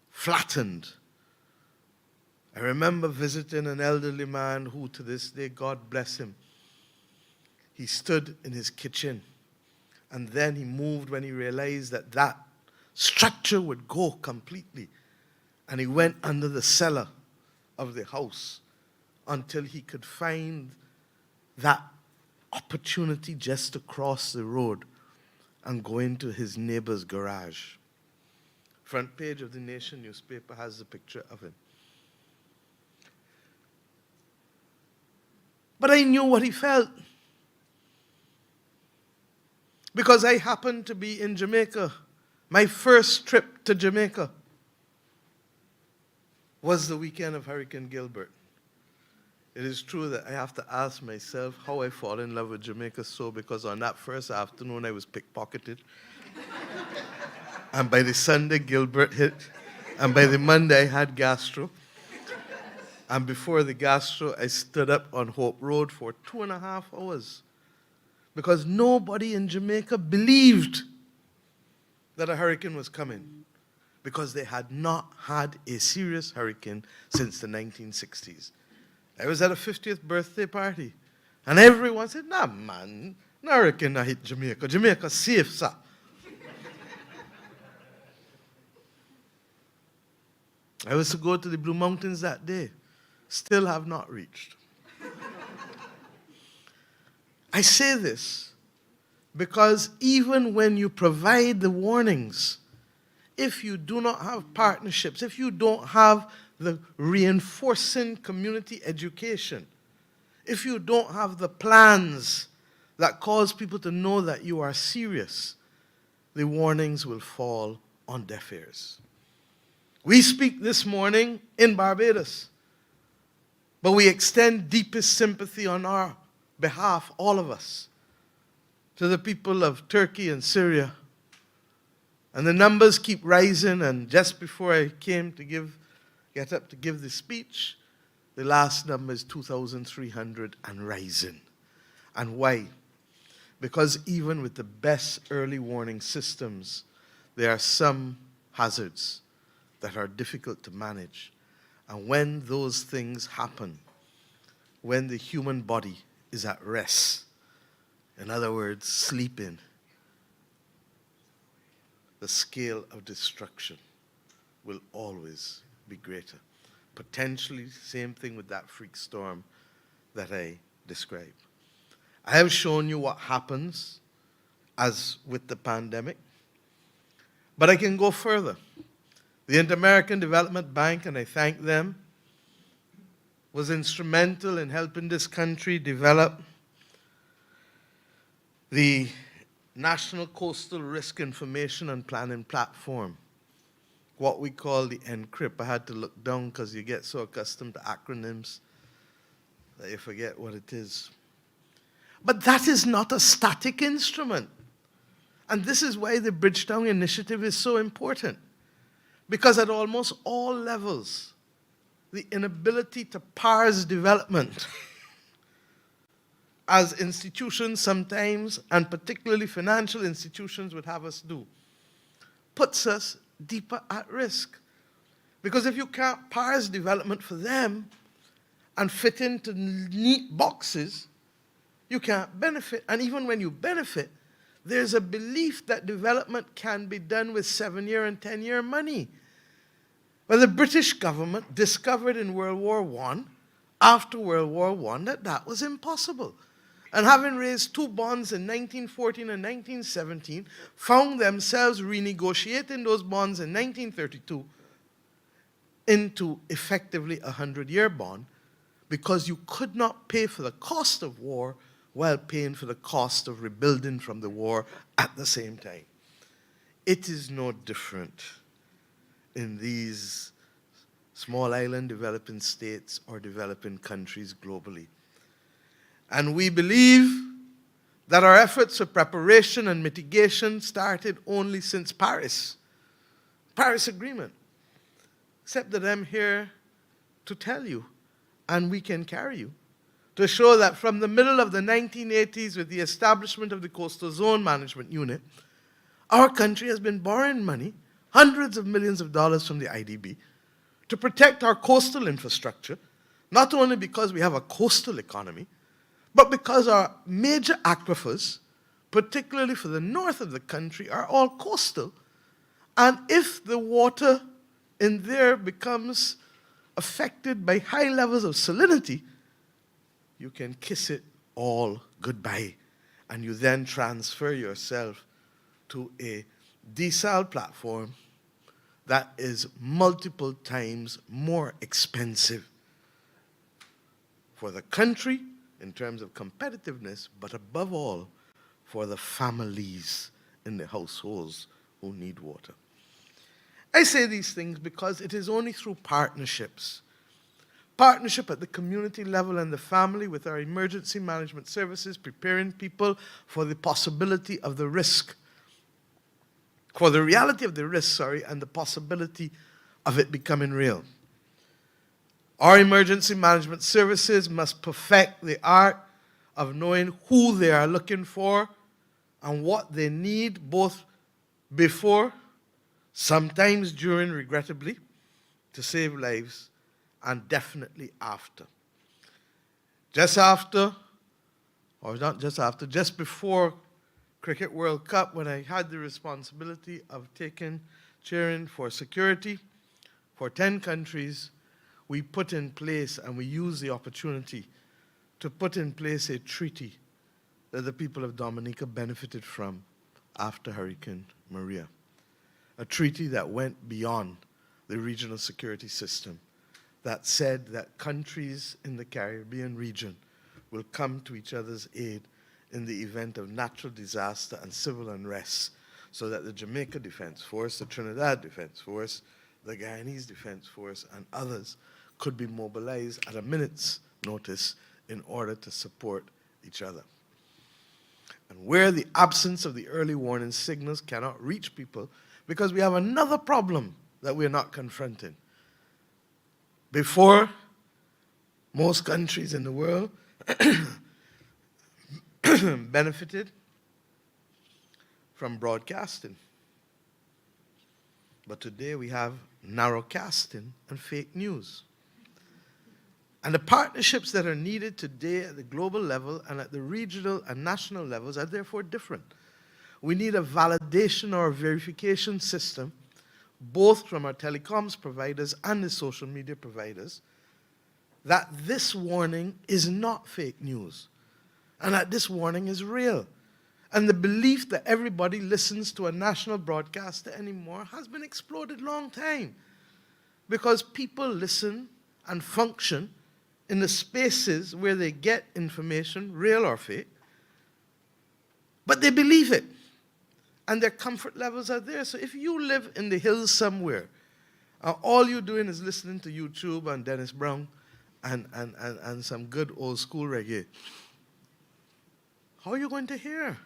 flattened. I remember visiting an elderly man who, to this day, God bless him, he stood in his kitchen, and then he moved when he realized that that structure would go completely. And he went under the cellar of the house until he could find that opportunity just to cross the road and go into his neighbor's garage. Front page of the Nation newspaper has a picture of him. But I knew what he felt, because I happened to be in Jamaica. My first trip to Jamaica was the weekend of Hurricane Gilbert. It is true that I have to ask myself how I fall in love with Jamaica so, because on that first afternoon I was pickpocketed. And by the Sunday, Gilbert hit. And by the Monday, I had gastro. And before the gastro, I stood up on Hope Road for 2.5 hours, because nobody in Jamaica believed that a hurricane was coming, because they had not had a serious hurricane since the 1960s. I was at a 50th birthday party, and everyone said, nah, man, no hurricane not hit Jamaica. Jamaica safe, sir. I was to go to the Blue Mountains that day. Still have not reached. I say this because even when you provide the warnings, if you do not have partnerships, if you don't have the reinforcing community education, if you don't have the plans that cause people to know that you are serious, the warnings will fall on deaf ears. We speak this morning in Barbados, but we extend deepest sympathy on our behalf, all of us, to the people of Turkey and Syria. And the numbers keep rising, and just before I came to get up to give the speech, the last number is 2,300 and rising. And why? Because even with the best early warning systems, there are some hazards that are difficult to manage. And when those things happen, when the human body is at rest, in other words, sleeping, the scale of destruction will always be greater. Potentially, same thing with that freak storm that I described. I have shown you what happens as with the pandemic, but I can go further. The Inter-American Development Bank, and I thank them, was instrumental in helping this country develop the National Coastal Risk Information and Planning Platform, what we call the NCRIP. I had to look down because you get so accustomed to acronyms that you forget what it is. But that is not a static instrument. And this is why the Bridgetown Initiative is so important. Because at almost all levels, the inability to parse development, as institutions sometimes, and particularly financial institutions would have us do, puts us deeper at risk. Because if you can't parse development for them and fit into neat boxes, you can't benefit. And even when you benefit, there's a belief that development can be done with 7-year and 10-year money. Well, the British government discovered in World War I, after World War I, that that was impossible. And having raised 2 bonds in 1914 and 1917, found themselves renegotiating those bonds in 1932 into effectively a 100-year bond, because you could not pay for the cost of war while paying for the cost of rebuilding from the war at the same time. It is no different in these small island developing states or developing countries globally. And we believe that our efforts for preparation and mitigation started only since Paris Agreement. Except that I'm here to tell you, and we can carry you, to show that from the middle of the 1980s, with the establishment of the Coastal Zone Management Unit, our country has been borrowing money, hundreds of millions of dollars from the IDB, to protect our coastal infrastructure, not only because we have a coastal economy, but because our major aquifers, particularly for the north of the country, are all coastal. And if the water in there becomes affected by high levels of salinity, you can kiss it all goodbye. And you then transfer yourself to a desal platform that is multiple times more expensive for the country in terms of competitiveness, but above all, for the families in the households who need water. I say these things because it is only through partnership at the community level and the family with our emergency management services, preparing people for the possibility of the risk, for the reality of the risk, and the possibility of it becoming real. Our emergency management services must perfect the art of knowing who they are looking for and what they need, both before, sometimes during, regrettably, to save lives, and definitely after. Just after, or not just after, just before Cricket World Cup, when I had the responsibility of chairing for security for 10 countries, we put in place, and we used the opportunity to put in place a treaty that the people of Dominica benefited from after Hurricane Maria. A treaty that went beyond the regional security system, that said that countries in the Caribbean region will come to each other's aid in the event of natural disaster and civil unrest, so that the Jamaica Defense Force, the Trinidad Defense Force, the Guyanese Defense Force, and others could be mobilized at a minute's notice in order to support each other. And where the absence of the early warning signals cannot reach people, because we have another problem that we're not confronting. Before, most countries in the world benefited from broadcasting. But today we have narrowcasting and fake news. And the partnerships that are needed today at the global level and at the regional and national levels are therefore different. We need a validation or a verification system, both from our telecoms providers and the social media providers, that this warning is not fake news, and that this warning is real. And the belief that everybody listens to a national broadcaster anymore has been exploded long time, because people listen and function in the spaces where they get information, real or fake, but they believe it, and their comfort levels are there. So if you live in the hills somewhere, all you're doing is listening to YouTube and Dennis Brown and some good old school reggae, how are you going to hear?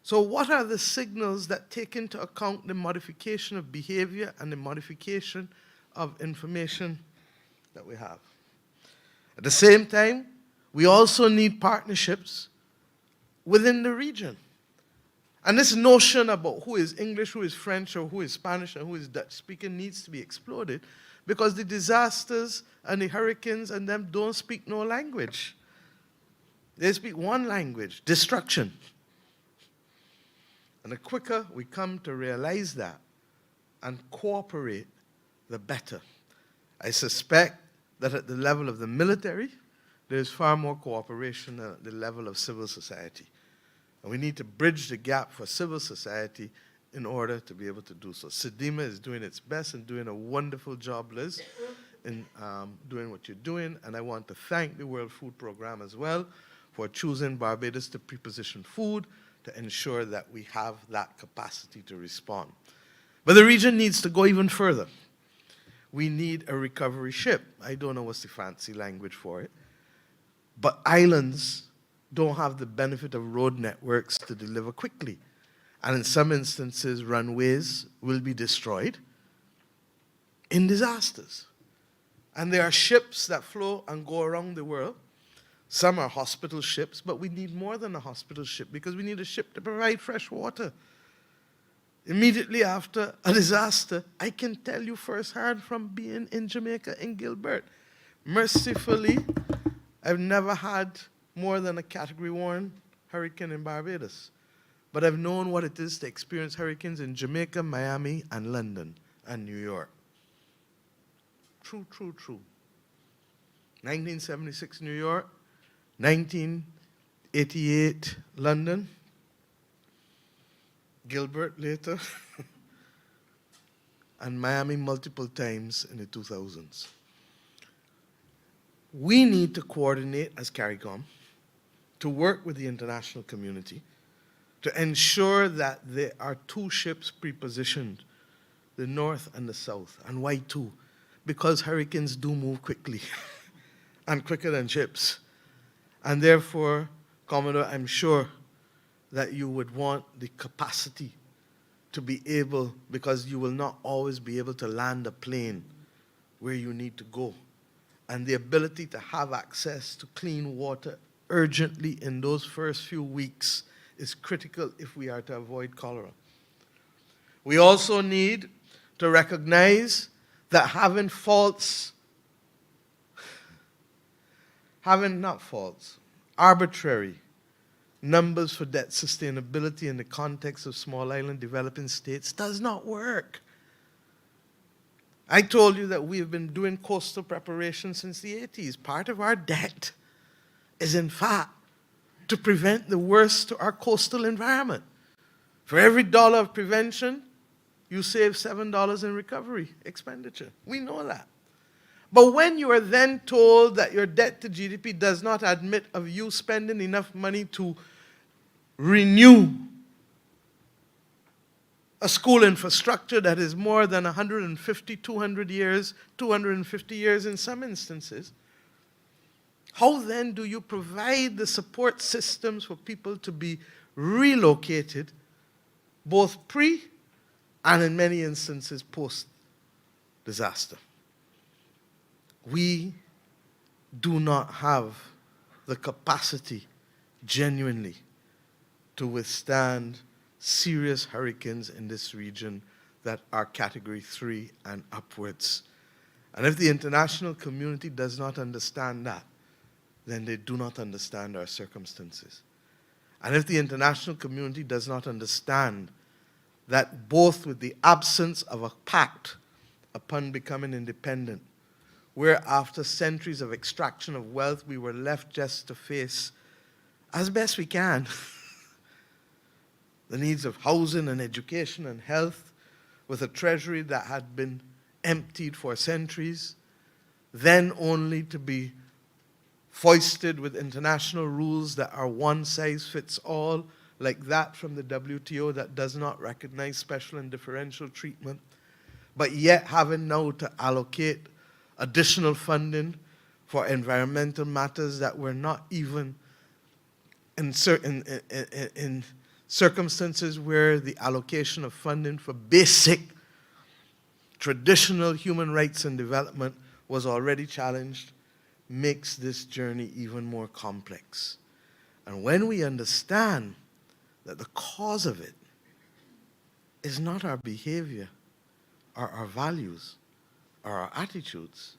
So what are the signals that take into account the modification of behavior and the modification of information that we have? At the same time, we also need partnerships within the region. And this notion about who is English, who is French, or who is Spanish, and who is Dutch speaking needs to be exploded, because the disasters and the hurricanes and them don't speak no language. They speak one language: destruction. And the quicker we come to realize that and cooperate, the better. I suspect that at the level of the military, there is far more cooperation than at the level of civil society. And we need to bridge the gap for civil society in order to be able to do so. SEDIMA is doing its best and doing a wonderful job, Liz, in doing what you're doing, and I want to thank the World Food Program as well for choosing Barbados to preposition food to ensure that we have that capacity to respond. But the region needs to go even further. We need a recovery ship. I don't know what's the fancy language for it. But islands don't have the benefit of road networks to deliver quickly. And in some instances, runways will be destroyed in disasters. And there are ships that flow and go around the world. Some are hospital ships, but we need more than a hospital ship because we need a ship to provide fresh water. Immediately after a disaster, I can tell you firsthand from being in Jamaica, in Gilbert. Mercifully, I've never had more than a Category 1 hurricane in Barbados. But I've known what it is to experience hurricanes in Jamaica, Miami, and London, and New York. True, true, true. 1976 New York, 1988 London, Gilbert later, and Miami multiple times in the 2000s. We need to coordinate as CARICOM to work with the international community to ensure that there are two ships prepositioned, the north and the south. And why two? Because hurricanes do move quickly and quicker than ships. And therefore, Commodore, I'm sure that you would want the capacity to be able, because you will not always be able to land a plane where you need to go. And the ability to have access to clean water urgently in those first few weeks is critical if we are to avoid cholera. We also need to recognize that arbitrary numbers for debt sustainability in the context of small island developing states does not work. I told you that we have been doing coastal preparation since the 80s. Part of our debt is, in fact, to prevent the worst to our coastal environment. For every dollar of prevention, you save $7 in recovery expenditure. We know that. But when you are then told that your debt to GDP does not admit of you spending enough money to renew a school infrastructure that is more than 150, 200 years, 250 years in some instances, how then do you provide the support systems for people to be relocated, both pre and in many instances post-disaster? We do not have the capacity genuinely to withstand serious hurricanes in this region that are Category 3 and upwards. And if the international community does not understand that, then they do not understand our circumstances. And if the international community does not understand that both with the absence of a pact upon becoming independent, where after centuries of extraction of wealth, we were left just to face, as best we can, the needs of housing and education and health, with a treasury that had been emptied for centuries, then only to be foisted with international rules that are one size fits all, like that from the WTO that does not recognize special and differential treatment, but yet having now to allocate additional funding for environmental matters that were not even in circumstances where the allocation of funding for basic traditional human rights and development was already challenged, makes this journey even more complex. And when we understand that the cause of it is not our behavior or our values or our attitudes,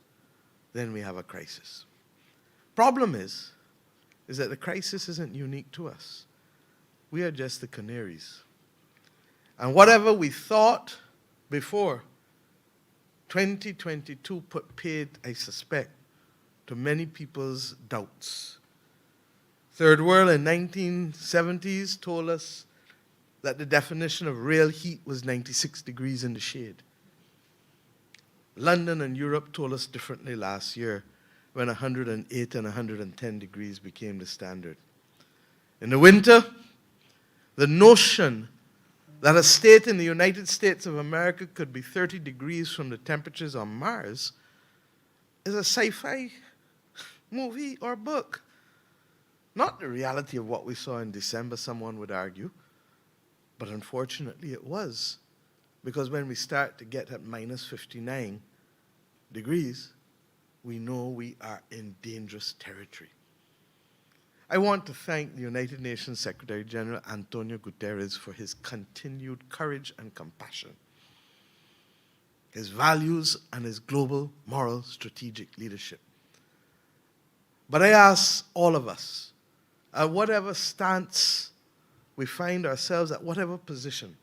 then we have a crisis. Problem is that the crisis isn't unique to us. We are just the canaries. And whatever we thought before, 2022 put paid, I suspect, to many people's doubts. Third World in 1970s told us that the definition of real heat was 96 degrees in the shade. London and Europe told us differently last year when 108 and 110 degrees became the standard. In the winter, the notion that a state in the United States of America could be 30 degrees from the temperatures on Mars is a sci-fi movie or book. Not the reality of what we saw in December, someone would argue, but unfortunately it was. Because when we start to get at minus 59 degrees, we know we are in dangerous territory. I want to thank the United Nations Secretary General Antonio Guterres for his continued courage and compassion, his values, and his global moral strategic leadership. But I ask all of us, at whatever stance we find ourselves, at whatever position,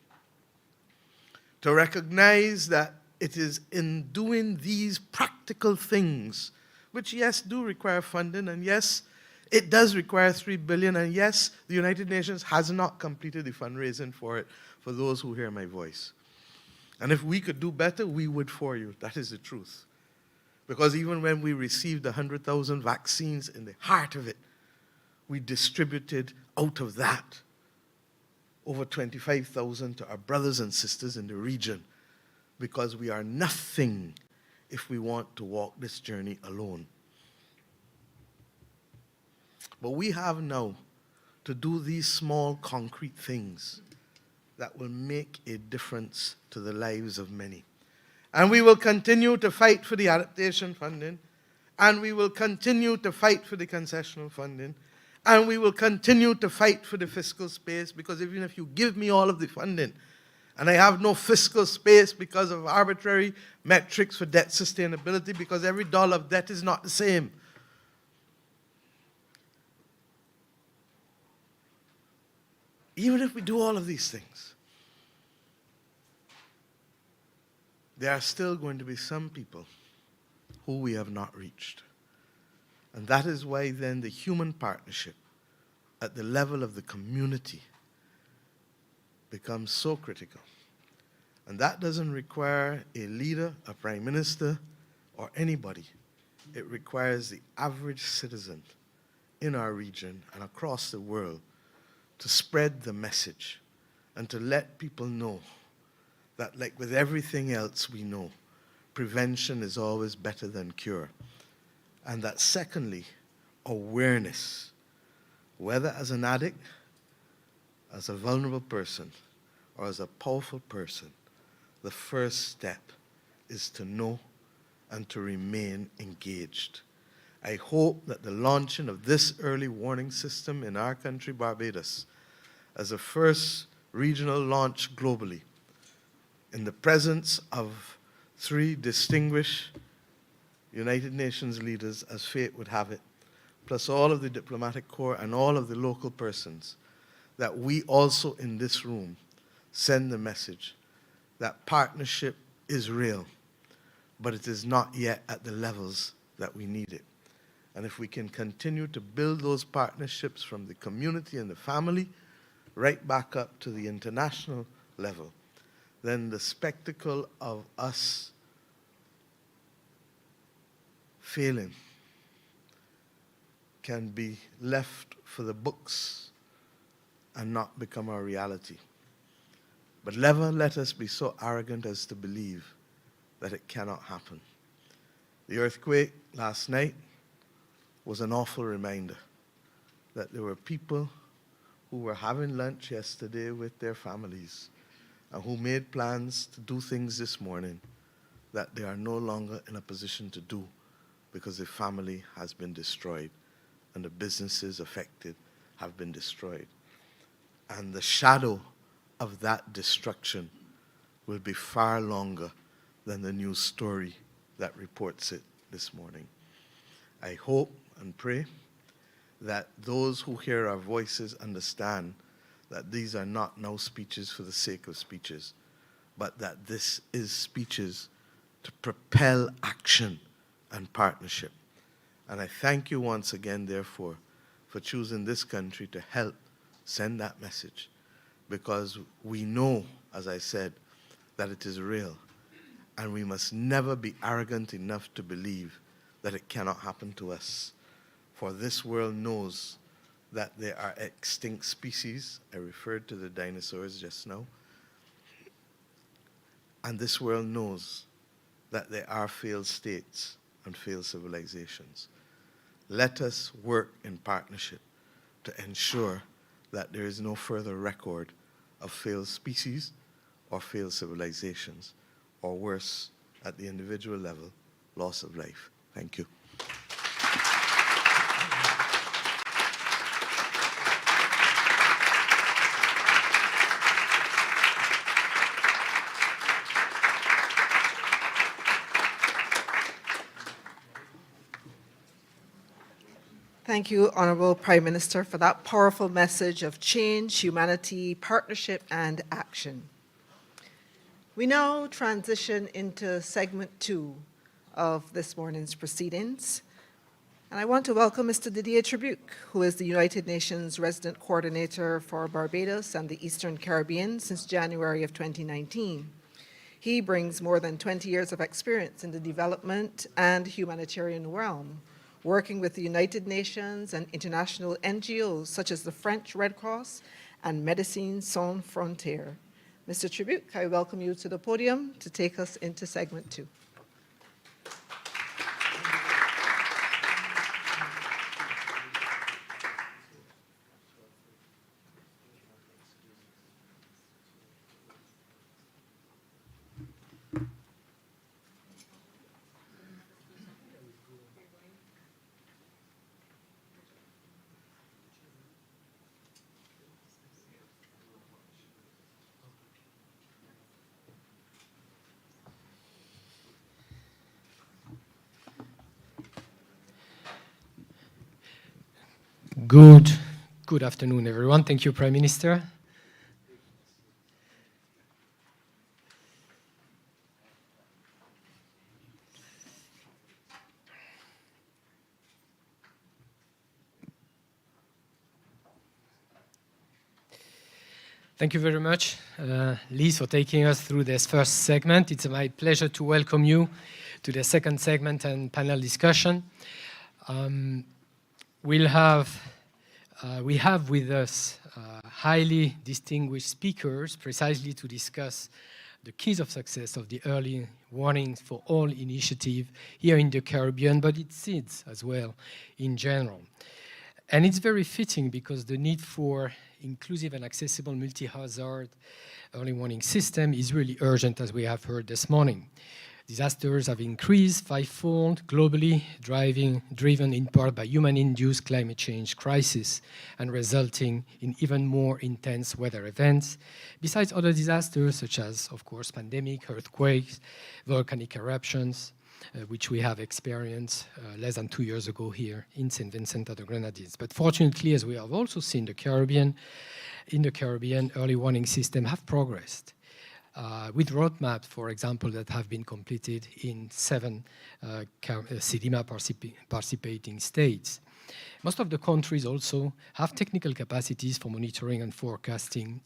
to recognize that it is in doing these practical things, which yes, do require funding, and yes, it does require $3 billion, and yes, the United Nations has not completed the fundraising for it, for those who hear my voice. And if we could do better, we would for you. That is the truth. Because even when we received 100,000 vaccines, in the heart of it, we distributed out of that over 25,000 to our brothers and sisters in the region, because we are nothing if we want to walk this journey alone. But we have now to do these small concrete things that will make a difference to the lives of many. And we will continue to fight for the adaptation funding, and we will continue to fight for the concessional funding, and we will continue to fight for the fiscal space, because even if you give me all of the funding, and I have no fiscal space because of arbitrary metrics for debt sustainability, because every dollar of debt is not the same. Even if we do all of these things, there are still going to be some people who we have not reached. And that is why then the human partnership at the level of the community becomes so critical. And that doesn't require a leader, a prime minister, or anybody. It requires the average citizen in our region and across the world to spread the message and to let people know that, like with everything else we know, prevention is always better than cure. And that secondly, awareness, whether as an addict, as a vulnerable person, or as a powerful person, the first step is to know and to remain engaged. I hope that the launching of this early warning system in our country, Barbados, as a first regional launch globally, in the presence of 3 distinguished United Nations leaders, as fate would have it, plus all of the diplomatic corps and all of the local persons, that we also in this room send the message that partnership is real, but it is not yet at the levels that we need it. And if we can continue to build those partnerships from the community and the family right back up to the international level, then the spectacle of us failing can be left for the books and not become our reality. But never let us be so arrogant as to believe that it cannot happen. The earthquake last night was an awful reminder that there were people who were having lunch yesterday with their families and who made plans to do things this morning that they are no longer in a position to do because the family has been destroyed and the businesses affected have been destroyed. And the shadow of that destruction will be far longer than the news story that reports it this morning. I hope and pray that those who hear our voices understand that these are not now speeches for the sake of speeches, but that this is speeches to propel action and partnership. And I thank you once again, therefore, for choosing this country to help send that message, because we know, as I said, that it is real. And we must never be arrogant enough to believe that it cannot happen to us. For this world knows that there are extinct species. I referred to the dinosaurs just now. And this world knows that there are failed states and failed civilizations. Let us work in partnership to ensure that there is no further record of failed species or failed civilizations, or worse, at the individual level, loss of life. Thank you. Thank you, Honorable Prime Minister, for that powerful message of change, humanity, partnership, and action. We now transition into segment 2 of this morning's proceedings. And I want to welcome Mr. Didier Tribuc, who is the United Nations Resident Coordinator for Barbados and the Eastern Caribbean since January of 2019. He brings more than 20 years of experience in the development and humanitarian realm, working with the United Nations and international NGOs such as the French Red Cross and Médecins Sans Frontières. Mr. Tribuc, I welcome you to the podium to take us into segment 2. Good afternoon, everyone. Thank you, Prime Minister. Thank you very much, Liz, for taking us through this first segment. It's my pleasure to welcome you to the second segment and panel discussion. We have with us highly distinguished speakers precisely to discuss the keys of success of the early warnings for all initiative here in the Caribbean, but it seeds as well in general. And it's very fitting because the need for inclusive and accessible multi-hazard early warning system is really urgent, as we have heard this morning. Disasters have increased fivefold globally, driven in part by human-induced climate change crisis and resulting in even more intense weather events, besides other disasters such as, of course, pandemic, earthquakes, volcanic eruptions, which we have experienced less than 2 years ago here in St. Vincent and the Grenadines. But fortunately, as we have also seen in the Caribbean, early warning systems have progressed. With roadmaps, for example, that have been completed in 7 CDMA participating states. Most of the countries also have technical capacities for monitoring and forecasting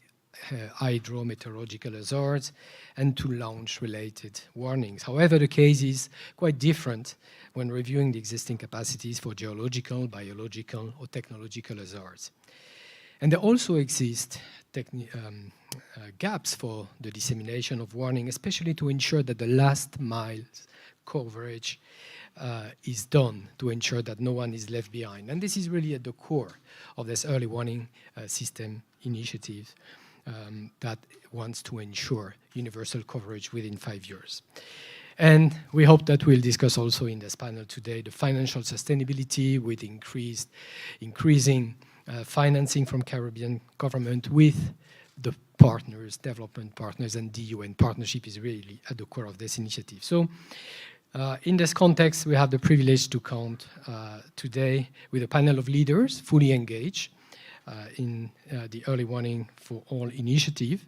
hydrometeorological hazards and to launch related warnings. However, the case is quite different when reviewing the existing capacities for geological, biological, or technological hazards. And there also exist gaps for the dissemination of warning, especially to ensure that the last mile coverage is done to ensure that no one is left behind. And this is really at the core of this early warning system initiative that wants to ensure universal coverage within 5 years. And we hope that we'll discuss also in this panel today the financial sustainability with increasing financing from Caribbean government with the partners, development partners, and the UN partnership is really at the core of this initiative. So in this context, we have the privilege to count today with a panel of leaders fully engaged in the Early Warning for All initiative.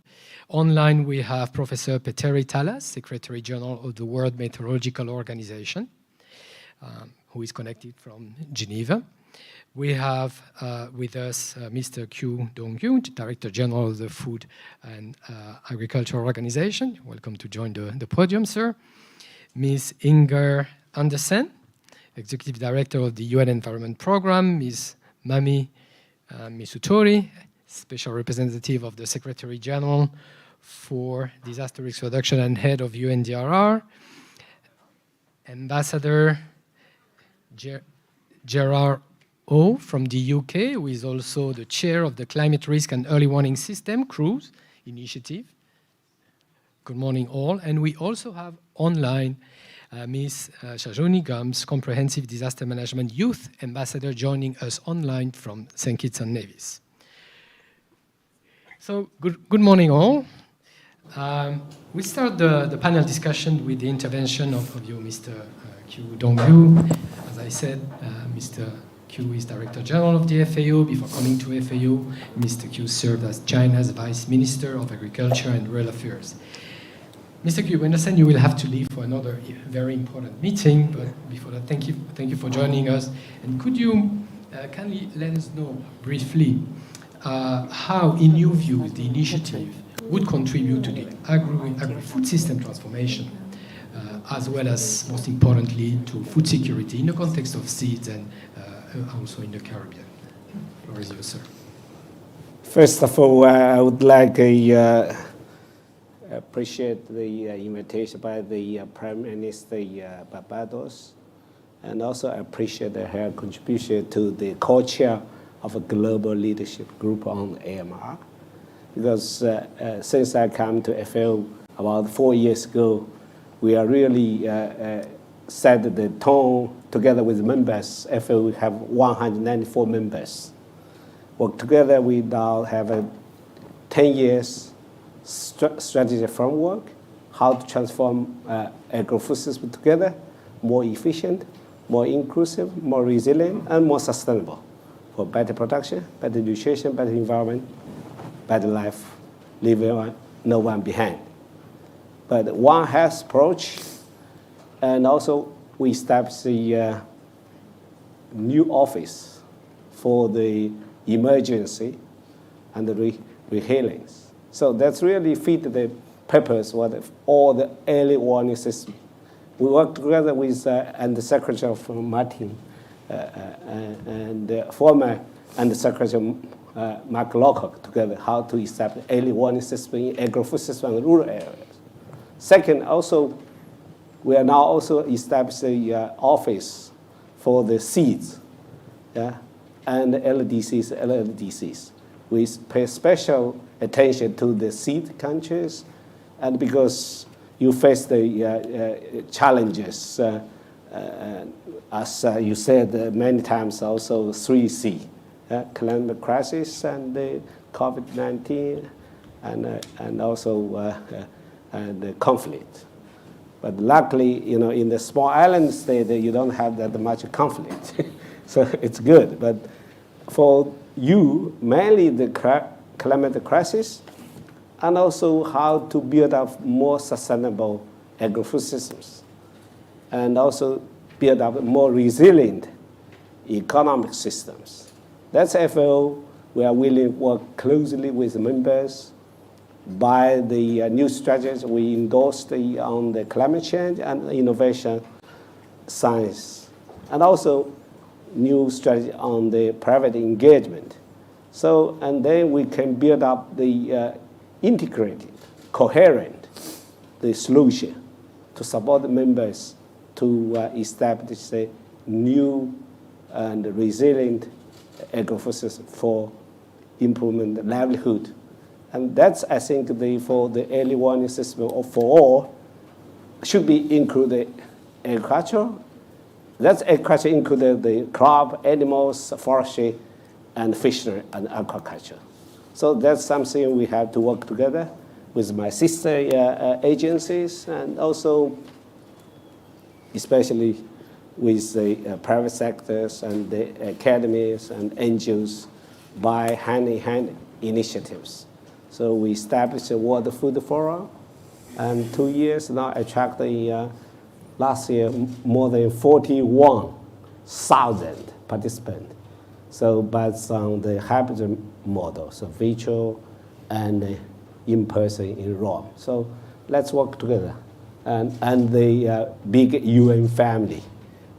Online, we have Professor Petteri Talas, Secretary General of the World Meteorological Organization, who is connected from Geneva. We have with us Mr. Kyu Dong-Yu, Director General of the Food and Agriculture Organization. Welcome to join the podium, sir. Ms. Inger Andersen, Executive Director of the UN Environment Programme. Ms. Mami Misutori, Special Representative of the Secretary General for Disaster Risk Reduction and Head of UNDRR. Ambassador Gerard O from the UK, who is also the chair of the Climate Risk and Early Warning System, CRUISE initiative. Good morning, all. And we also have online Ms. Shajoni Gums, Comprehensive Disaster Management Youth Ambassador, joining us online from St. Kitts and Nevis. So, good morning, all. We start the panel discussion with the intervention of you, Mr. Kyu Dong-Yu. As I said, Mr. Kyu is Director General of the FAO. Before coming to FAO, Mr. Kyu served as China's Vice Minister of Agriculture and Rural Affairs. Mr. Kyu, we understand you will have to leave for another very important meeting, but before that, thank you for joining us. And could you kindly let us know briefly how, in your view, the initiative would contribute to the agri-food system transformation, as well as, most importantly, to food security in the context of seeds and also in the Caribbean? The floor is yours, sir. First of all, I would like to appreciate the invitation by the Prime Minister Barbados, and also appreciate her contribution to the co-chair of a global leadership group on AMR. Because since I came to FAO about 4 years ago, we are really set the tone together with members. FAO have 194 members. Work together, we now have a 10 years strategy framework, how to transform agro-food system together, more efficient, more inclusive, more resilient, and more sustainable for better production, better nutrition, better environment, better life, leaving no one behind. But One Health approach, and also we established the new office for the emergency and the resilience. So that's really fit the purpose of all the early warning system. We work together with and the Secretary of Martin and the former Secretary Mark Lockhart together how to establish early warning system in agro-food system and rural areas. Second, also, we are now also establishing the office for the seeds, and LDCs. We pay special attention to the seed countries, and because you face the challenges, as you said many times, also 3C, climate crisis and the COVID-19, and also the conflict. But luckily, in the small island state, you don't have that much conflict. So it's good. But for you, mainly the climate crisis, and also how to build up more sustainable agro-food systems, and also build up more resilient economic systems. That's FAO. We are willing to work closely with members. By the new strategies we endorsed on the climate change and innovation science, and also new strategy on the private engagement. So, and then we can build up the integrated, coherent, the solution to support the members to establish a new and resilient agro-food system for improvement of livelihood. And that's, I think, for the early warning system for all should be included agriculture. That's agriculture included the crop, animals, forestry, and fishery and aquaculture. So that's something we have to work together with my sister agencies, and also especially with the private sectors and the academies and NGOs by hand-in-hand initiatives. So we established a World Food Forum, and 2 years now attract last year more than 41,000 participants So based on the hybrid model, so virtual and in-person in Rome. So let's work together. And the big UN family.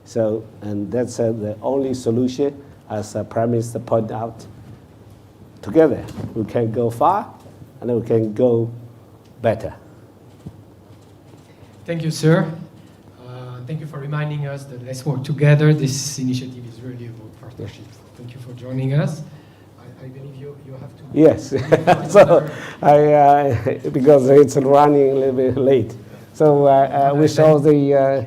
So, and that's the only solution, as Prime Minister pointed out. Together, we can go far, and we can go better. Thank you, sir. Thank you for reminding us that let's work together. This initiative is really about partnership. Thank you for joining us. I believe you have to... Yes, so because it's running a little bit late. So we show the,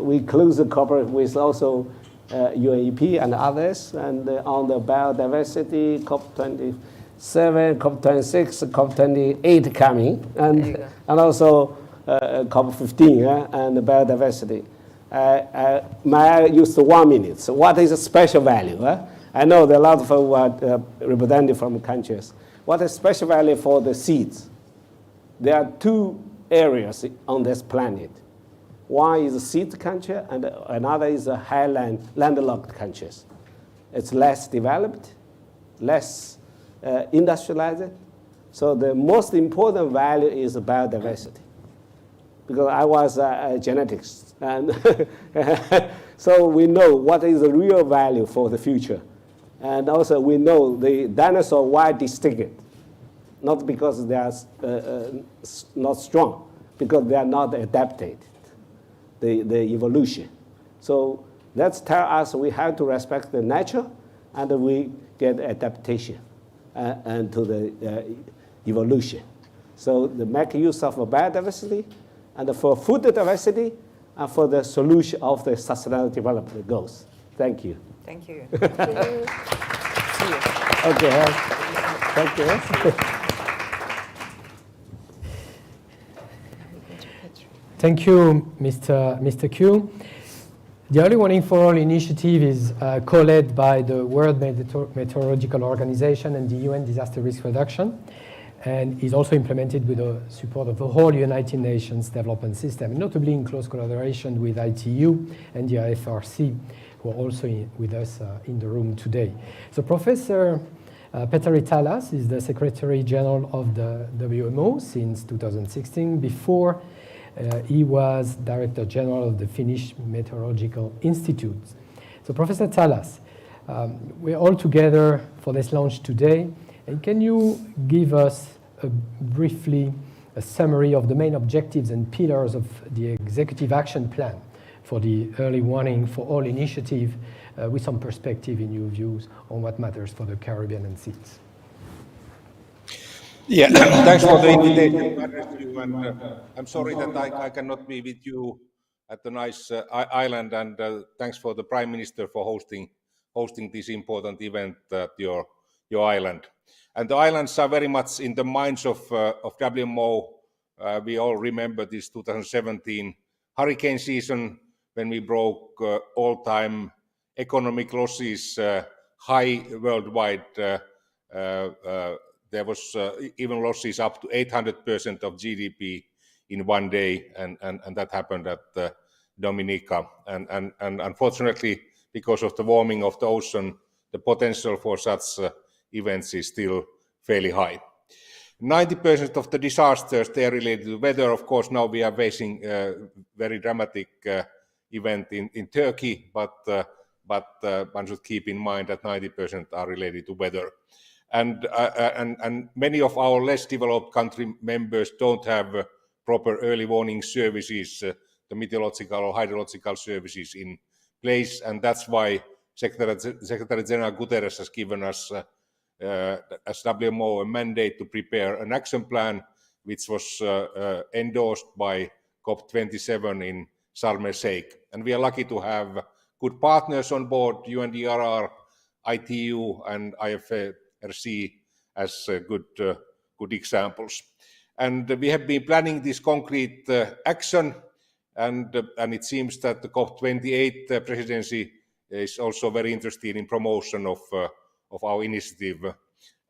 we close the corporate with also UNEP and others, and on the biodiversity, COP27, COP26, COP28 coming, and also COP15 and the biodiversity. May I use 1 minute? So what is a special value? I know there are a lot of representatives from countries. What is special value for the seeds? There are 2 areas on this planet. One is a seed country, and another is a highland, landlocked countries. It's less developed, less industrialized. So the most important value is biodiversity. Because I was genetics, and so we know what is the real value for the future. And also we know the dinosaurs were extinct, not because they are not strong, because they are not adapted, the evolution. So that's tell us we have to respect the nature, and we get adaptation and to the evolution. So they make use of biodiversity, and for food diversity, and for the solution of the sustainable development goals. Thank you. Thank you. See you. Okay. Thank you. Thank you, Mr. Q. The Early Warning for All initiative is co-led by the World Meteorological Organization and the UN Disaster Risk Reduction, and is also implemented with the support of the whole United Nations development system, notably in close collaboration with ITU and the IFRC, who are also with us in the room today. So Professor Petteri Talas is the Secretary General of the WMO since 2016. Before, he was Director General of the Finnish Meteorological Institute. So Professor Talas, we're all together for this launch today. And can you give us briefly a summary of the main objectives and pillars of the Executive Action Plan for the Early Warning for All initiative, with some perspective in your views on what matters for the Caribbean and seas? Yeah, thanks for the invitation. And I'm sorry that I cannot be with you at the nice island, and thanks for the Prime Minister for hosting this important event at your island. And the islands are very much in the minds of WMO. We all remember this 2017 hurricane season when we broke all-time economic losses high worldwide. There was even losses up to 800% of GDP in one day, and that happened at Dominica. And unfortunately, because of the warming of the ocean, the potential for such events is still fairly high. 90% of the disasters, they are related to weather. Of course, now we are facing a very dramatic event in Turkey, but one should keep in mind that 90% are related to weather. And many of our less developed country members don't have proper early warning services, the meteorological or hydrological services in place, and that's why Secretary General Guterres has given us as WMO a mandate to prepare an action plan, which was endorsed by COP27 in Sharm el-Sheikh. And we are lucky to have good partners on board, UNDRR, ITU, and IFRC as good examples. And we have been planning this concrete action, and it seems that the COP28 presidency is also very interested in promotion of our initiative.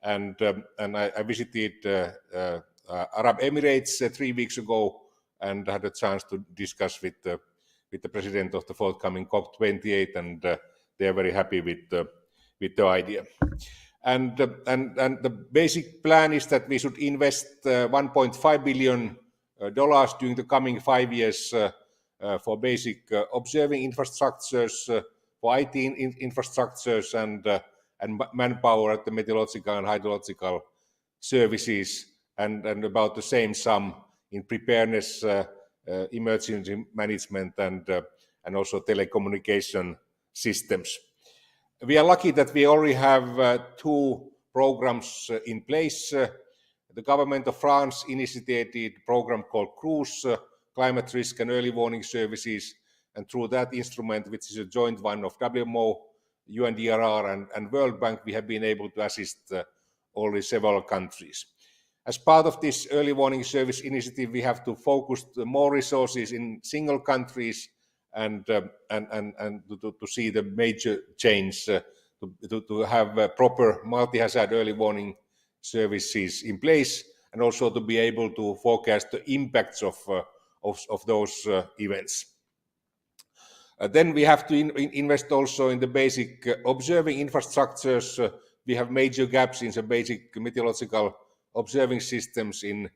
And I visited Arab Emirates 3 weeks ago and had a chance to discuss with the president of the forthcoming COP28, and they are very happy with the idea. And the basic plan is that we should invest $1.5 billion during the coming 5 years for basic observing infrastructures, for IT infrastructures, and manpower at the meteorological and hydrological services, and about the same sum in preparedness, emergency management, and also telecommunication systems. We are lucky that we already have 2 programs in place. The government of France initiated a program called CRUISE, Climate Risk and Early Warning Services, and through that instrument, which is a joint one of WMO, UNDRR, and World Bank, we have been able to assist already several countries. As part of this early warning service initiative, we have to focus more resources in single countries and to see the major change, to have proper multi-hazard early warning services in place, and also to be able to forecast the impacts of those events. Then we have to invest also in the basic observing infrastructures. We have major gaps in the basic meteorological observing systems in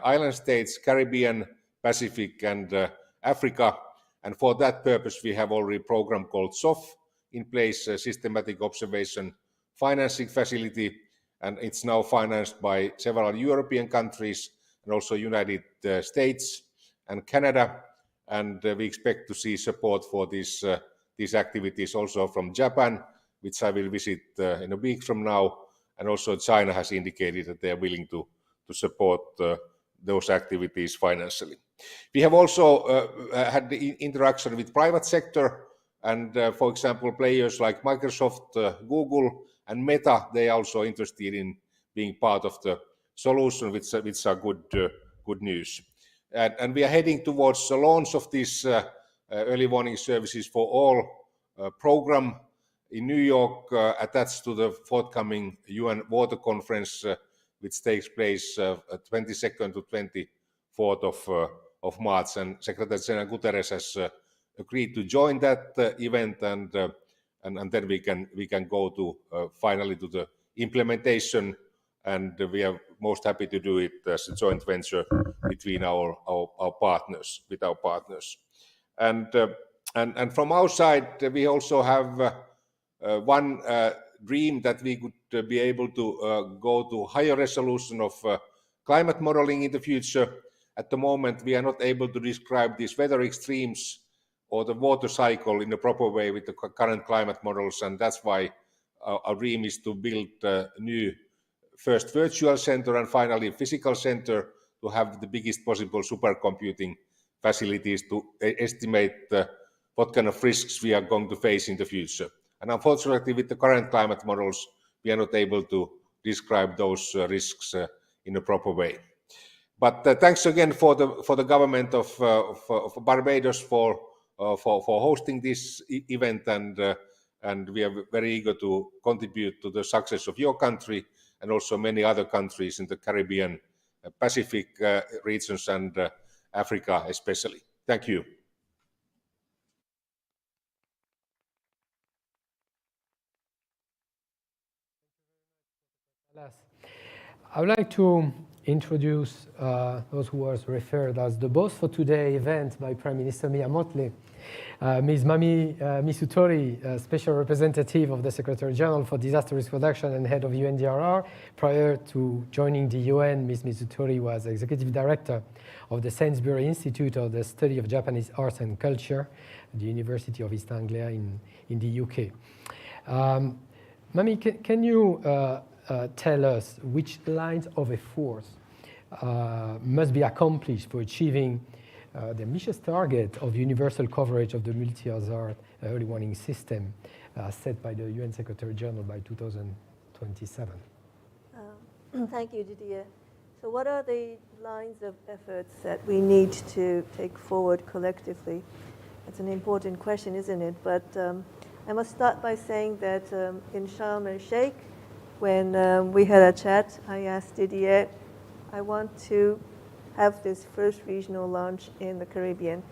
island states, Caribbean, Pacific, and Africa. And for that purpose, we have already a program called SOF in place, a systematic observation financing facility, and it's now financed by several European countries and also United States and Canada. And we expect to see support for these activities also from Japan, which I will visit in a week from now. And also China has indicated that they are willing to support those activities financially. We have also had the interaction with private sector, and for example, players like Microsoft, Google, and Meta, they are also interested in being part of the solution, which are good news. And we are heading towards the launch of these early warning services for all program in New York, attached to the forthcoming UN Water Conference, which takes place 22nd to 24th of March. And Secretary General Guterres has agreed to join that event, and then we can go to finally to the implementation. And we are most happy to do it as a joint venture between our partners, with our partners. And from our side, we also have one dream that we could be able to go to higher resolution of climate modeling in the future. At the moment, we are not able to describe these weather extremes or the water cycle in a proper way with the current climate models, and that's why our dream is to build a new first virtual center and finally physical center to have the biggest possible supercomputing facilities to estimate what kind of risks we are going to face in the future. And unfortunately, with the current climate models, we are not able to describe those risks in a proper way. But thanks again for the government of Barbados for hosting this event, and we are very eager to contribute to the success of your country and also many other countries in the Caribbean, Pacific regions, and Africa especially. Thank you. I would like to introduce those who was referred as the boss for today's event by Prime Minister Mia Mottley. Ms. Mami Misutori, Special Representative of the Secretary General for Disaster Risk Reduction and Head of UNDRR. Prior to joining the UN, Ms. Misutori was Executive Director of the Sainsbury Institute of the Study of Japanese Arts and Culture at the University of East Anglia in the UK. Mami, can you tell us which lines of effort must be accomplished for achieving the ambitious target of universal coverage of the multi-hazard early warning system set by the UN Secretary General by 2027? Thank you, Didier. So what are the lines of efforts that we need to take forward collectively? It's an important question, isn't it? But I must start by saying that in Sharm el-Sheikh, when we had a chat, I asked Didier, I want to have this first regional launch in the Caribbean.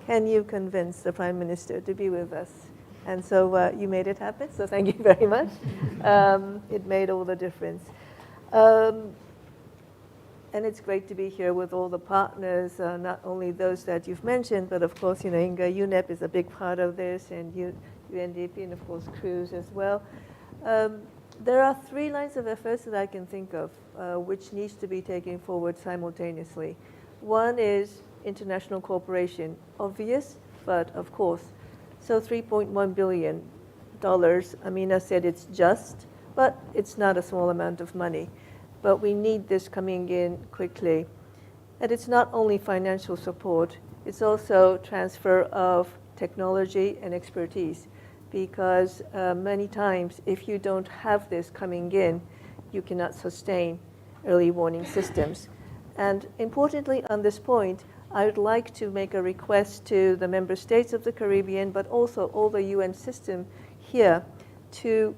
Can you convince the Prime Minister to be with us? And so you made it happen, so thank you very much. It made all the difference. And it's great to be here with all the partners, not only those that you've mentioned, but of course, Inga, UNEP is a big part of this, and UNDP, and of course, CRUISE as well. There are 3 lines of efforts that I can think of, which needs to be taken forward simultaneously. One is international cooperation, obvious, but of course. So $3.1 billion, Amina said it's just, but it's not a small amount of money. But we need this coming in quickly. And it's not only financial support, it's also transfer of technology and expertise. Because many times, if you don't have this coming in, you cannot sustain early warning systems. And importantly, on this point, I would like to make a request to the member states of the Caribbean, but also all the UN system here, to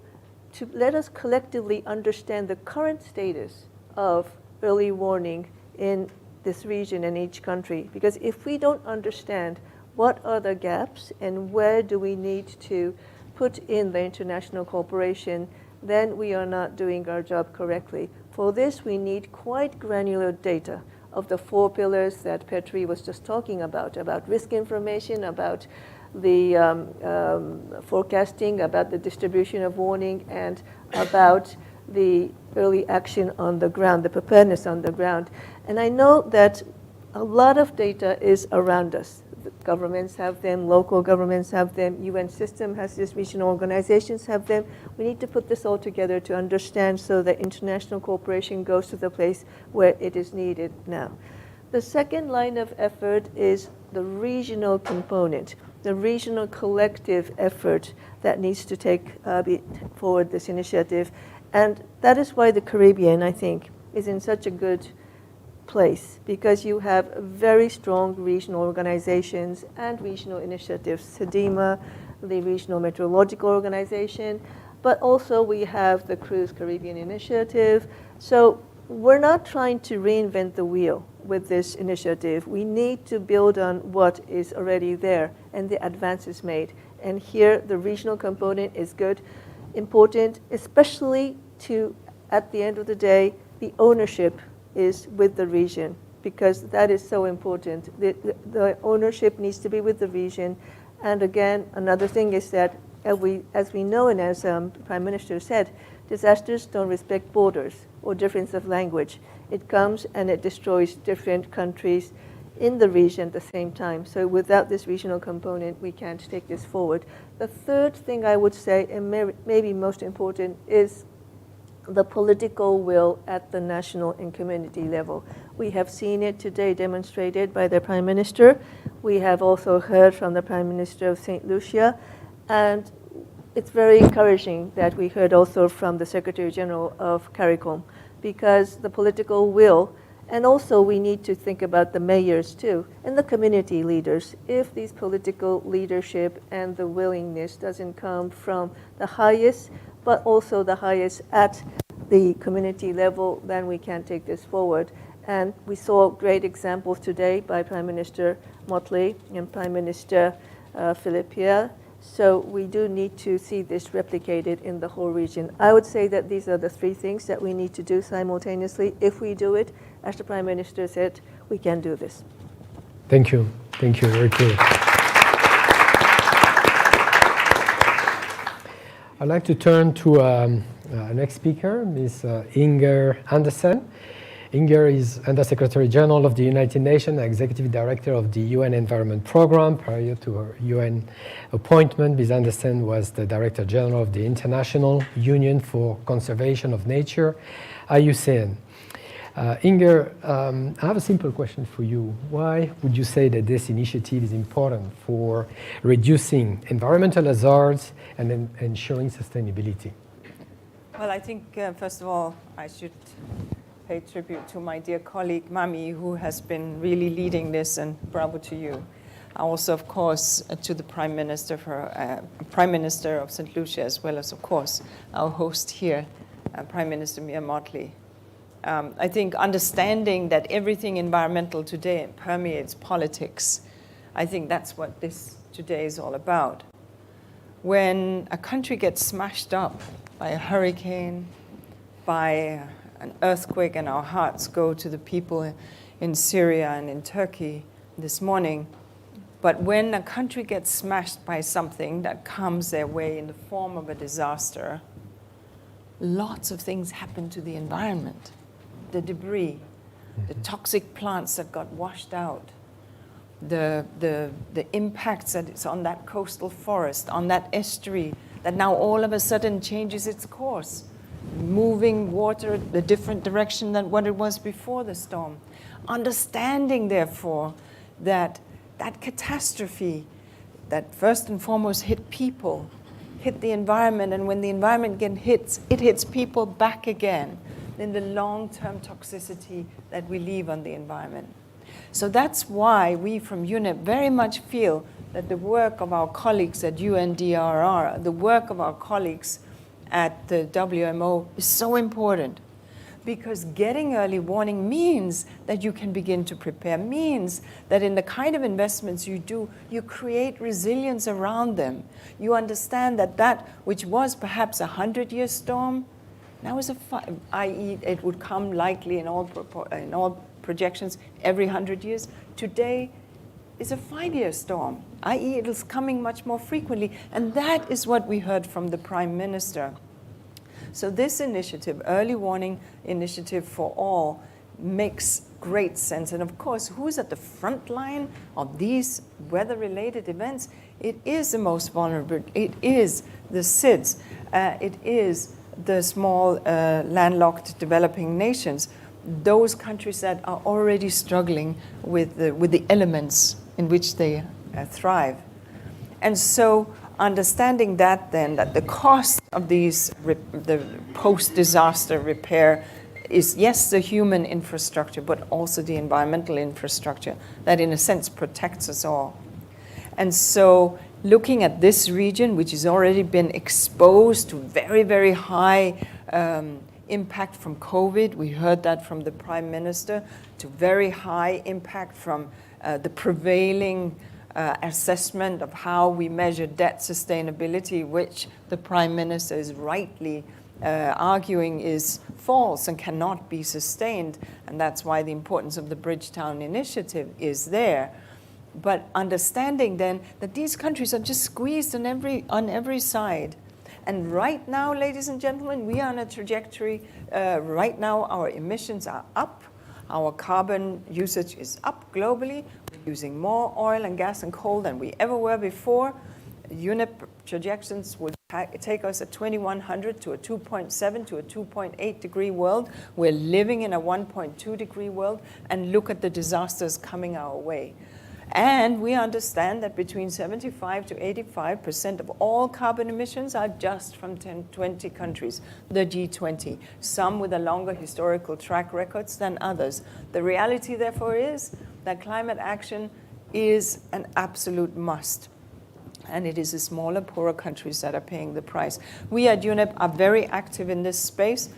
let us collectively understand the current status of early warning in this region and each country. Because if we don't understand what are the gaps and where do we need to put in the international cooperation, then we are not doing our job correctly. For this, we need quite granular data of the 4 pillars that Petri was just talking about risk information, about the forecasting, about the distribution of warning, and about the early action on the ground, the preparedness on the ground. And I know that a lot of data is around us. The governments have them, local governments have them, UN system has this, regional organizations have them. We need to put this all together to understand so that international cooperation goes to the place where it is needed now. The second line of effort is the regional component, the regional collective effort that needs to take forward this initiative. And that is why the Caribbean, I think, is in such a good place, because you have very strong regional organizations and regional initiatives, SEDIMA, the Regional Meteorological Organization, but also we have the CRUISE Caribbean Initiative. So we're not trying to reinvent the wheel with this initiative. We need to build on what is already there and the advances made. And here the regional component is good, important, especially to, at the end of the day, the ownership is with the region, because that is so important. The ownership needs to be with the region. And again, another thing is that as we know, and as the Prime Minister said, disasters don't respect borders or difference of language. It comes and it destroys different countries in the region at the same time. So without this regional component, we can't take this forward. The third thing I would say, and maybe most important, is the political will at the national and community level. We have seen it today demonstrated by the Prime Minister. We have also heard from the Prime Minister of St. Lucia. And it's very encouraging that we heard also from the Secretary General of CARICOM, because the political will, and also we need to think about the mayors too, and the community leaders. If these political leadership and the willingness doesn't come from the highest, but also the highest at the community level, then we can't take this forward. And we saw great examples today by Prime Minister Motley and Prime Minister Philippe. So we do need to see this replicated in the whole region. I would say that these are the 3 things that we need to do simultaneously. If we do it, as the Prime Minister said, we can do this. Thank you. Thank you. Very clear. I'd like to turn to our next speaker, Ms. Inger Andersen. Inger is Under Secretary General of the United Nations, Executive Director of the UN Environment Programme. Prior to her UN appointment, Ms. Andersen was the Director General of the International Union for Conservation of Nature, IUCN. Inger, I have a simple question for you. Why would you say that this initiative is important for reducing environmental hazards and ensuring sustainability? Well, I think, first of all, I should pay tribute to my dear colleague, Mami, who has been really leading this, and bravo to you. Also, of course, to the Prime Minister of St. Lucia, as well as, of course, our host here, Prime Minister Mia Motley. I think understanding that everything environmental today permeates politics, I think that's what this today is all about. when a country gets smashed up by a hurricane, by an earthquake, and our hearts go to the people in Syria and in Turkey this morning. But when a country gets smashed by something that comes their way in the form of a disaster, lots of things happen to the environment. The debris, the toxic plants that got washed out, the impacts that it's on that coastal forest, on that estuary, that now all of a sudden changes its course, moving water a different direction than what it was before the storm. Understanding, therefore, that that catastrophe that first and foremost hit people, hit the environment, and when the environment again hits, it hits people back again in the long-term toxicity that we leave on the environment. So that's why we from UNEP very much feel that the work of our colleagues at UNDRR, the work of our colleagues at the WMO is so important, because getting early warning means that you can begin to prepare, means that in the kind of investments you do, you create resilience around them. You understand that that which was perhaps a 100-year storm, now is i.e. it would come likely in all projections every 100 years. Today is a 5-year storm, i.e. it is coming much more frequently. And that is what we heard from the Prime Minister. So this initiative, Early Warning Initiative for All, makes great sense. And of course, who's at the front line of these weather-related events? It is the most vulnerable. It is the SIDS. It is the small landlocked developing nations, those countries that are already struggling with the elements in which they thrive. And so understanding that then, that the cost of these, the post-disaster repair is, yes, the human infrastructure, but also the environmental infrastructure that in a sense protects us all. And so looking at this region, which has already been exposed to very, very high impact from COVID, we heard that from the Prime Minister, to very high impact from the prevailing assessment of how we measure debt sustainability, which the Prime Minister is rightly arguing is false and cannot be sustained. And that's why the importance of the Bridgetown Initiative is there. But understanding then that these countries are just squeezed on every side. And right now, ladies and gentlemen, we are on a trajectory. Right now, our emissions are up. Our carbon usage is up globally. We're using more oil and gas and coal than we ever were before. UNEP projections would take us at 2100 to a 2.7 to a 2.8 degree world. We're living in a 1.2 degree world, and look at the disasters coming our way. And we understand that between 75 to 85% of all carbon emissions are just from 20 countries, the G20, some with a longer historical track records than others. The reality, therefore, is that climate action is an absolute must. And it is the smaller, poorer countries that are paying the price. We at UNEP are very active in this space.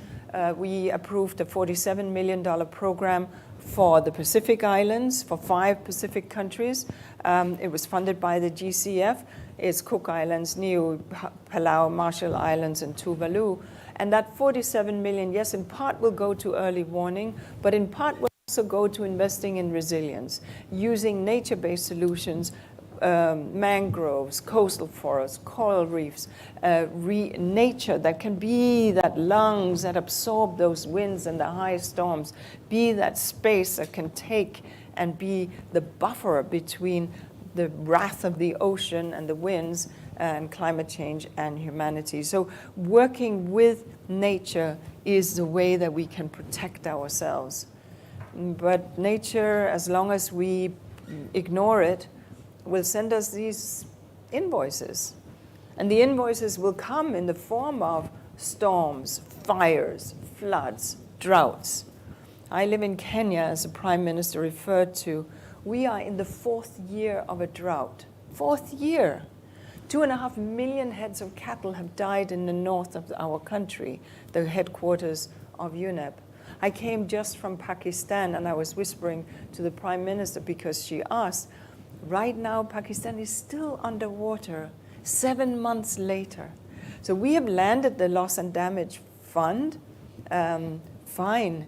We approved a $47 million program for the Pacific Islands, for 5 Pacific countries. It was funded by the GCF. It's Cook Islands, Niue, Palau, Marshall Islands, and Tuvalu. And that 47 million, yes, in part will go to early warning, but in part will also go to investing in resilience, using nature-based solutions, mangroves, coastal forests, coral reefs, nature that can be that lungs that absorb those winds and the high storms, be that space that can take and be the buffer between the wrath of the ocean and the winds and climate change and humanity. So working with nature is the way that we can protect ourselves. But nature, as long as we ignore it, will send us these invoices. And the invoices will come in the form of storms, fires, floods, droughts. I live in Kenya, as the Prime Minister referred to. We are in the 4th year of a drought. 4th year. 2.5 million heads of cattle have died in the north of our country, the headquarters of UNEP. I came just from Pakistan, and I was whispering to the Prime Minister because she asked, right now, Pakistan is still underwater. 7 months later. So we have landed the loss and damage fund. Fine,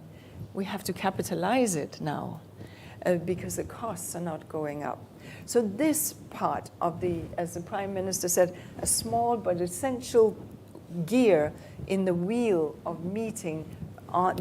we have to capitalize it now because the costs are not going up. So this part of the, as the Prime Minister said, a small but essential gear in the wheel of meeting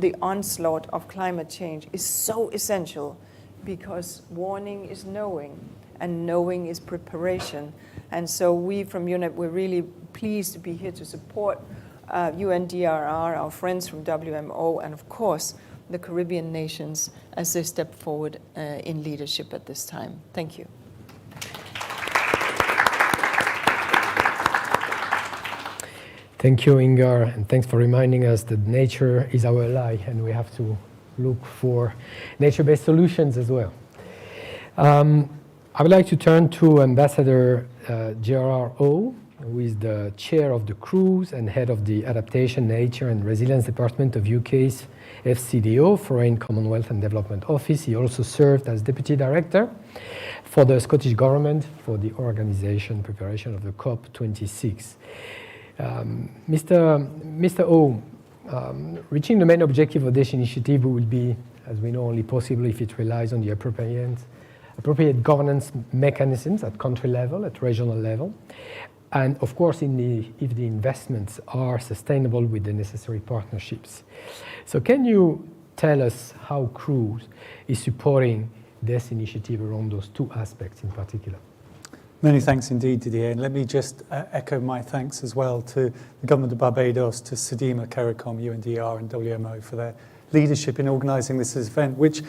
the onslaught of climate change is so essential, because warning is knowing, and knowing is preparation. And so we from UNEP, we're really pleased to be here to support UNDRR, our friends from WMO, and of course, the Caribbean nations as they step forward in leadership at this time. Thank you. Thank you, Inger, and thanks for reminding us that nature is our ally, and we have to look for nature-based solutions as well. I would like to turn to Ambassador Gerard O, who is the chair of the cruise and head of the Adaptation, Nature and Resilience Department of UK's FCDO, Foreign, Commonwealth and Development Office. He also served as Deputy Director for the Scottish Government for the organisation preparation of the COP26. Mr. O, reaching the main objective of this initiative will be, as we know, only possible if it relies on the appropriate governance mechanisms at country level, at regional level, and of course if the investments are sustainable with the necessary partnerships. So can you tell us how Cruise is supporting this initiative around those two aspects in particular? Many thanks indeed, Didier. And let me just echo my thanks as well to the Government of Barbados, to SEDIMA, CARICOM, UNDRR and WMO for their leadership in organising this event, which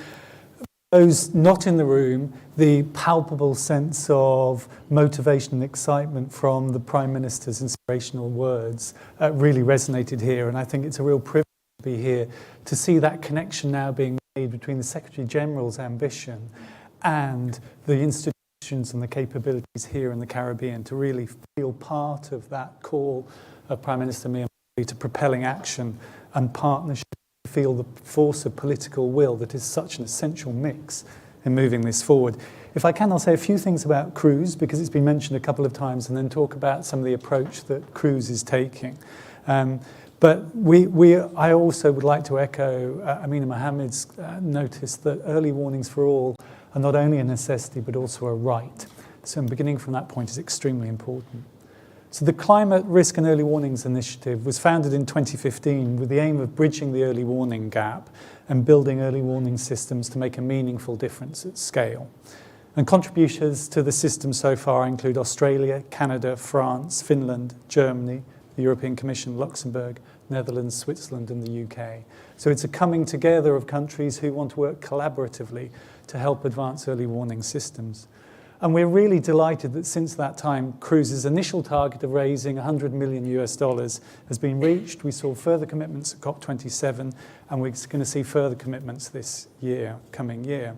those not in the room, the palpable sense of motivation and excitement from the Prime Minister's inspirational words really resonated here. And I think it's a real privilege to be here to see that connection now being made between the Secretary-General's ambition and the institutions and the capabilities here in the Caribbean to really feel part of that call of Prime Minister Mia to propelling action and partnership, to feel the force of political will that is such an essential mix in moving this forward. If I can, I'll say a few things about Cruise, because it's been mentioned a couple of times, and then talk about some of the approach that Cruise is taking. But I also would like to echo Amina Mohammed's notice that early warnings for all are not only a necessity but also a right. So beginning from that point is extremely important. So the Climate Risk and Early Warnings Initiative was founded in 2015 with the aim of bridging the early warning gap and building early warning systems to make a meaningful difference at scale. And contributions to the system so far include Australia, Canada, France, Finland, Germany, the European Commission, Luxembourg, Netherlands, Switzerland and the UK. So it's a coming together of countries who want to work collaboratively to help advance early warning systems. And we're really delighted that since that time, Cruise's initial target of raising $100 million has been reached. We saw further commitments at COP27, and we're going to see further commitments this year, coming year.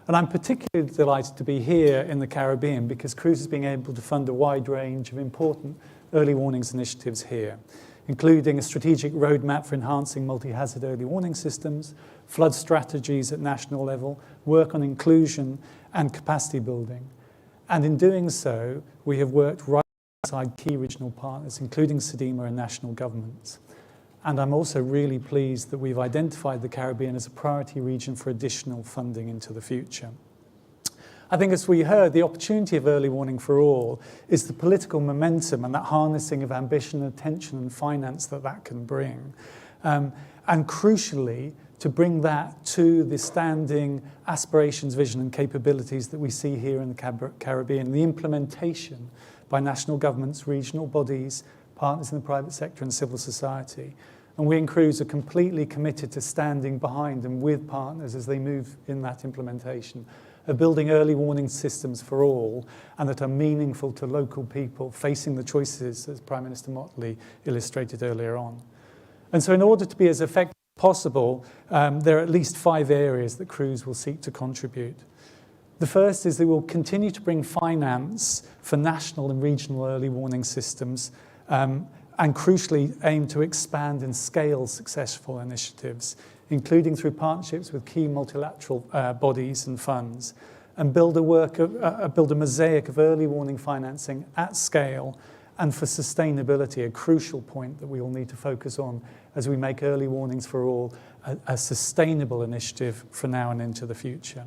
And I'm particularly delighted to be here in the Caribbean because Cruise is being able to fund a wide range of important early warnings initiatives here, including a strategic roadmap for enhancing multi-hazard early warning systems, flood strategies at national level, work on inclusion and capacity building. And in doing so, we have worked right alongside key regional partners, including SEDIMA and national governments. And I'm also really pleased that we've identified the Caribbean as a priority region for additional funding into the future. I think, as we heard, the opportunity of early warning for all is the political momentum and that harnessing of ambition, attention and finance that can bring. And crucially, to bring that to the standing aspirations, vision and capabilities that we see here in the Caribbean, the implementation by national governments, regional bodies, partners in the private sector and civil society. And we in Cruise are completely committed to standing behind and with partners as they move in that implementation, of building early warning systems for all and that are meaningful to local people facing the choices, as Prime Minister Motley illustrated earlier on. And so in order to be as effective as possible, there are at least 5 areas that Cruise will seek to contribute. The first is that we'll continue to bring finance for national and regional early warning systems and crucially aim to expand and scale successful initiatives, including through partnerships with key multilateral bodies and funds, and build a mosaic of early warning financing at scale, and for sustainability, a crucial point that we all need to focus on as we make early warnings for all a sustainable initiative for now and into the future.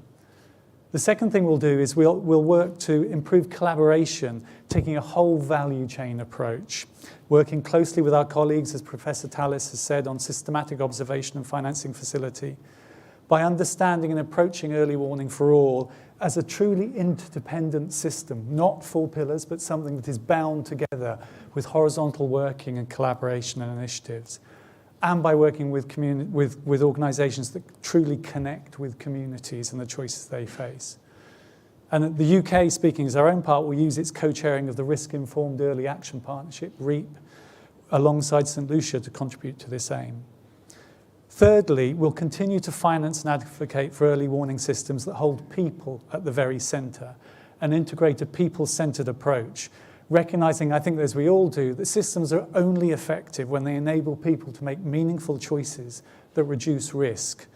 The second thing we'll do is we'll work to improve collaboration, taking a whole value chain approach, working closely with our colleagues, as Professor Tallis has said, on systematic observation and financing facility, by understanding and approaching early warning for all as a truly interdependent system, not four pillars, but something that is bound together with horizontal working and collaboration and initiatives, and by working with organisations that truly connect with communities and the choices they face. And the UK, speaking as our own part, will use its co-chairing of the Risk-Informed Early Action Partnership, REAP, alongside St Lucia to contribute to this aim. Thirdly, we'll continue to finance and advocate for early warning systems that hold people at the very centre and integrate a people-centred approach, recognising, I think as we all do, that systems are only effective when they enable people to make meaningful choices that reduce risk.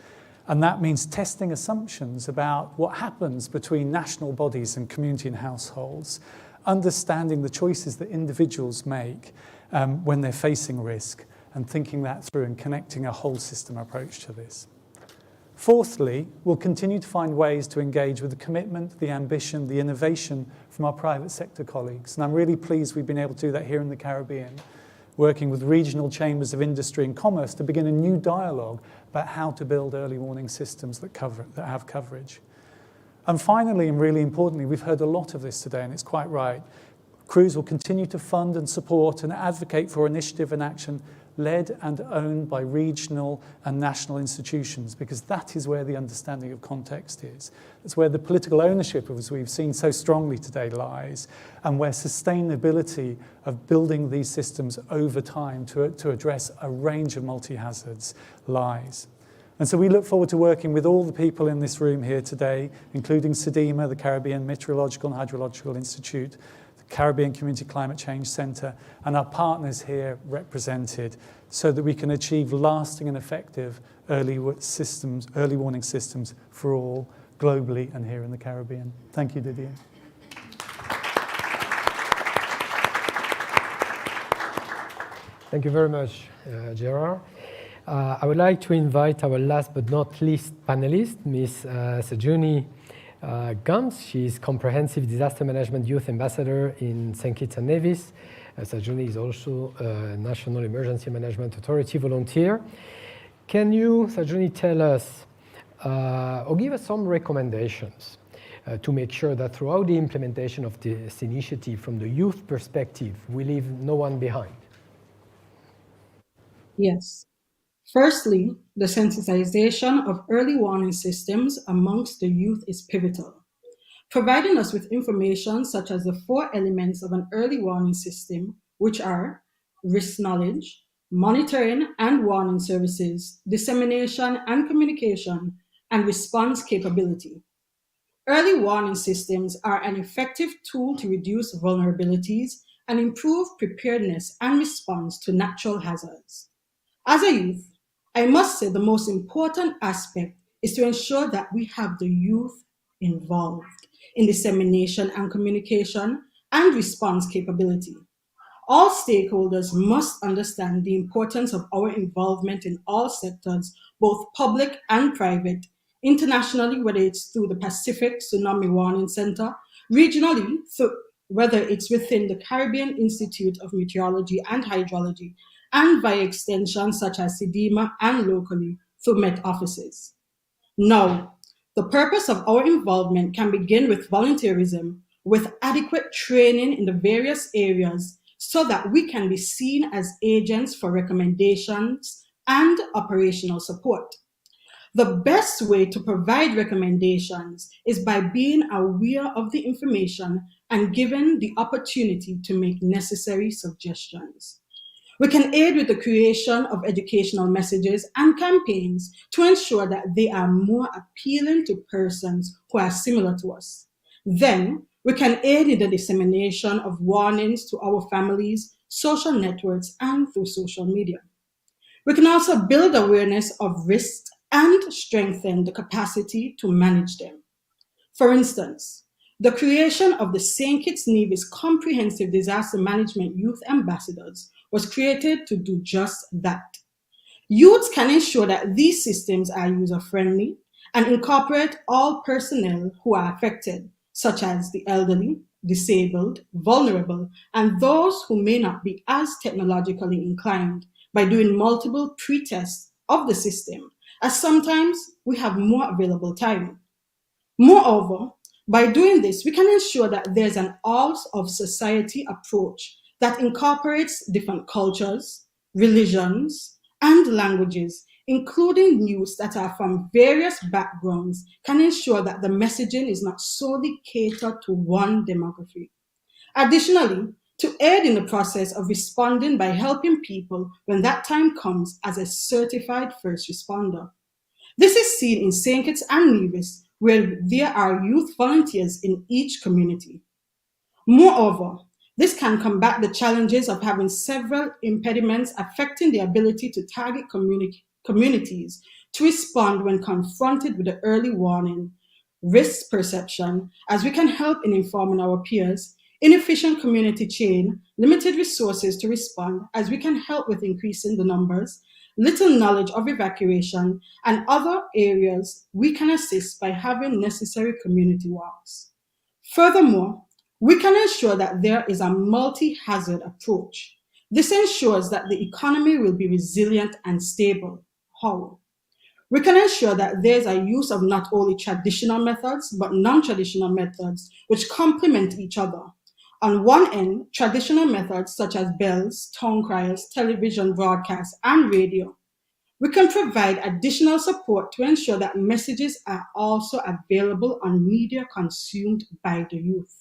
And that means testing assumptions about what happens between national bodies and community and households, understanding the choices that individuals make when they're facing risk, and thinking that through and connecting a whole system approach to this. Fourthly, we'll continue to find ways to engage with the commitment, the ambition, the innovation from our private sector colleagues. And I'm really pleased we've been able to do that here in the Caribbean, working with regional chambers of industry and commerce to begin a new dialogue about how to build early warning systems that have coverage. And finally, and really importantly, we've heard a lot of this today, and it's quite right, Cruse will continue to fund and support and advocate for initiative and action led and owned by regional and national institutions, because that is where the understanding of context is. It's where the political ownership, as we've seen so strongly today, lies, and where sustainability of building these systems over time to address a range of multi-hazards lies. And so we look forward to working with all the people in this room here today, including CDEMA, the Caribbean Meteorological and Hydrological Institute, Caribbean Community Climate Change Centre, and our partners here represented, so that we can achieve lasting and effective early warning systems for all, globally and here in the Caribbean. Thank you, Didier. Thank you very much, Gerard. I would like to invite our last but not least panelist, Ms. Sejuni Gums. She is Comprehensive Disaster Management Youth Ambassador in St. Kitts and Nevis. Sejuni is also a National Emergency Management Authority volunteer. Can you, Sejuni, tell us or give us some recommendations to make sure that throughout the implementation of this initiative, from the youth perspective, we leave no one behind? Yes. Firstly, the sensitization of early warning systems amongst the youth is pivotal. Providing us with information such as the 4 elements of an early warning system, which are risk knowledge, monitoring and warning services, dissemination and communication, and response capability. Early warning systems are an effective tool to reduce vulnerabilities and improve preparedness and response to natural hazards. As a youth, I must say the most important aspect is to ensure that we have the youth involved in dissemination and communication and response capability. All stakeholders must understand the importance of our involvement in all sectors, both public and private, internationally, whether it's through the Pacific Tsunami Warning Center, regionally, whether it's within the Caribbean Institute of Meteorology and Hydrology, and by extension such as CDEMA, and locally through Met offices. Now, the purpose of our involvement can begin with volunteerism, with adequate training in the various areas so that we can be seen as agents for recommendations and operational support. The best way to provide recommendations is by being aware of the information and given the opportunity to make necessary suggestions. We can aid with the creation of educational messages and campaigns to ensure that they are more appealing to persons who are similar to us. Then, we can aid in the dissemination of warnings to our families, social networks, and through social media. We can also build awareness of risks and strengthen the capacity to manage them. For instance, the creation of the St. Kitts Nevis Comprehensive Disaster Management Youth Ambassadors was created to do just that. Youths can ensure that these systems are user-friendly and incorporate all personnel who are affected, such as the elderly, disabled, vulnerable, and those who may not be as technologically inclined by doing multiple pre-tests of the system, as sometimes we have more available time. Moreover, by doing this, we can ensure that there's an all-of-society approach that incorporates different cultures, religions, and languages, including youths that are from various backgrounds, can ensure that the messaging is not solely catered to one demography. Additionally, to aid in the process of responding by helping people when that time comes as a certified first responder. This is seen in St. Kitts and Nevis, where there are youth volunteers in each community. Moreover, this can combat the challenges of having several impediments affecting the ability to target communities to respond when confronted with the early warning, risk perception, as we can help in informing our peers, inefficient community chain, limited resources to respond, as we can help with increasing the numbers, little knowledge of evacuation, and other areas we can assist by having necessary community walks. Furthermore, we can ensure that there is a multi-hazard approach. This ensures that the economy will be resilient and stable. How? We can ensure that there's a use of not only traditional methods, but non-traditional methods which complement each other. On one end, traditional methods such as bells, town criers, television broadcasts, and radio. We can provide additional support to ensure that messages are also available on media consumed by the youth.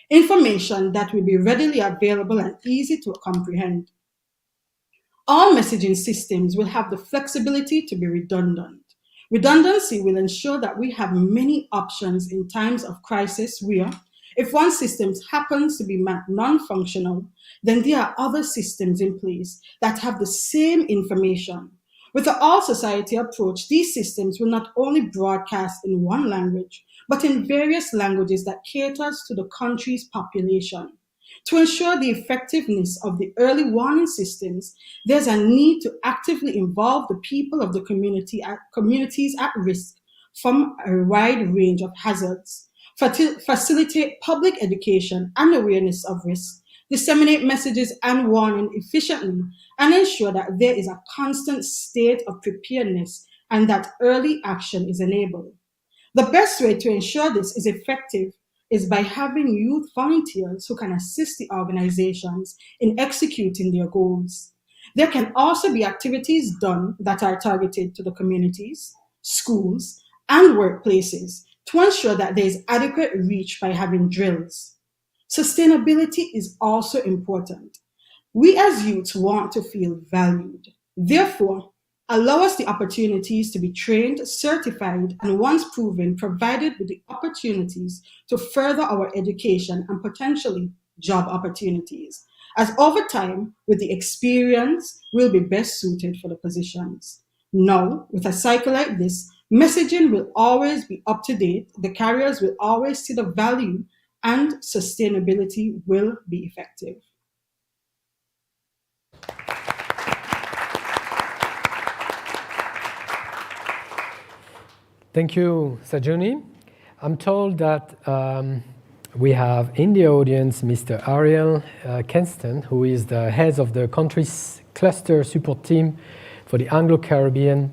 Information that will be readily available and easy to comprehend. All messaging systems will have the flexibility to be redundant. Redundancy will ensure that we have many options in times of crisis where, if one system happens to be non-functional, then there are other systems in place that have the same information. With the all-society approach, these systems will not only broadcast in one language, but in various languages that caters to the country's population. To ensure the effectiveness of the early warning systems, there's a need to actively involve the people of the communities at risk from a wide range of hazards, facilitate public education and awareness of risk, disseminate messages and warning efficiently, and ensure that there is a constant state of preparedness and that early action is enabled. The best way to ensure this is effective is by having youth volunteers who can assist the organizations in executing their goals. There can also be activities done that are targeted to the communities, schools, and workplaces to ensure that there is adequate reach by having drills. Sustainability is also important. We as youths want to feel valued. Therefore, allow us the opportunities to be trained, certified, and once proven, provided with the opportunities to further our education and potentially job opportunities. As over time, with the experience, we'll be best suited for the positions. Now, with a cycle like this, messaging will always be up to date, the carriers will always see the value, and sustainability will be effective. Thank you, Sajuni. I'm told that we have in the audience Mr. Ariel Kenston, who is the head of the country's cluster support team for the Anglo-Caribbean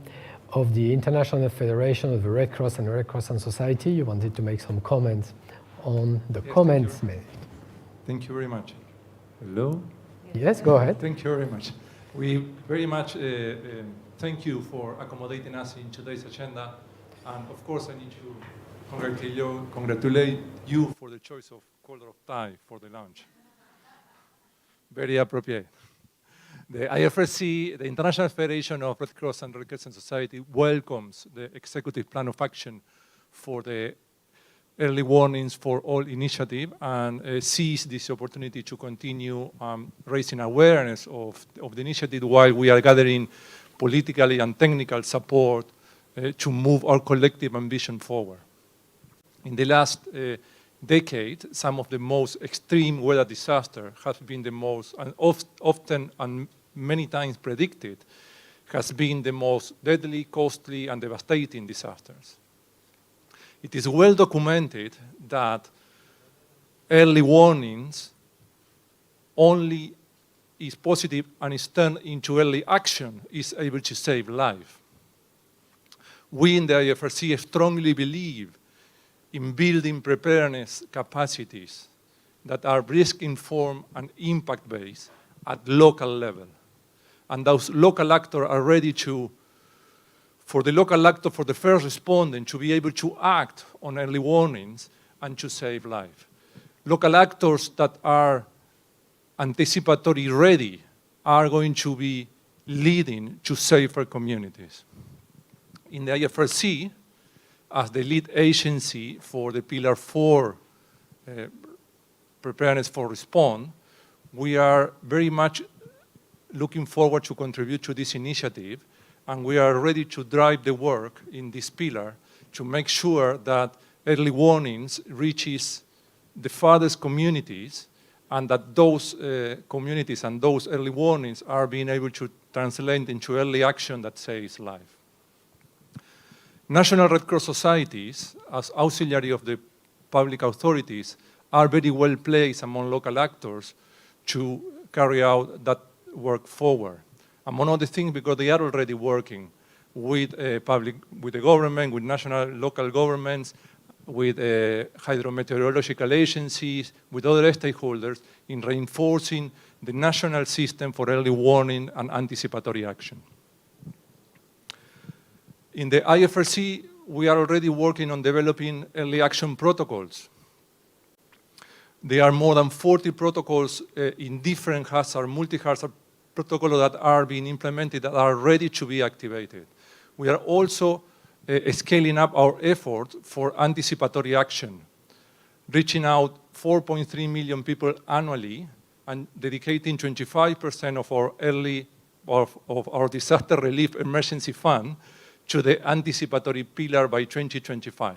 of the International Federation of the Red Cross and the Red Crescent Society. You wanted to make some comments on the comments made. Thank you very much. Hello? Yes, go ahead. Thank you very much. We very much thank you for accommodating us in today's agenda. And of course, I need to congratulate you for the choice of color of tie for the launch. Very appropriate. The IFRC, the International Federation of Red Cross and Red Crescent Society, welcomes the Executive Plan of Action for the Early Warnings for All initiative and sees this opportunity to continue raising awareness of the initiative while we are gathering politically and technical support to move our collective ambition forward. In the last decade, some of the most extreme weather disasters have been the most, and often and many times predicted, has been the most deadly, costly, and devastating disasters. It is well documented that early warnings only is positive and is turned into early action is able to save life. We in the IFRC strongly believe in building preparedness capacities that are risk-informed and impact-based at local level. And those local actors are ready to, for the local actor, for the first respondent, to be able to act on early warnings and to save life. Local actors that are anticipatory ready are going to be leading to safer communities. In the IFRC, as the lead agency for the Pillar 4 preparedness for response, we are very much looking forward to contribute to this initiative, and we are ready to drive the work in this pillar to make sure that early warnings reaches the farthest communities, and that those communities and those early warnings are being able to translate into early action that saves life. National Red Cross societies, as auxiliary of the public authorities, are very well placed among local actors to carry out that work forward. Among other things, because they are already working with with the government, with national, local governments, with hydrometeorological agencies, with other stakeholders in reinforcing the national system for early warning and anticipatory action. In the IFRC, we are already working on developing early action protocols. There are more than 40 protocols in different hazard, multi-hazard protocols that are being implemented that are ready to be activated. We are also scaling up our effort for anticipatory action, reaching out 4.3 million people annually and dedicating 25% of our disaster relief emergency fund to the anticipatory pillar by 2025.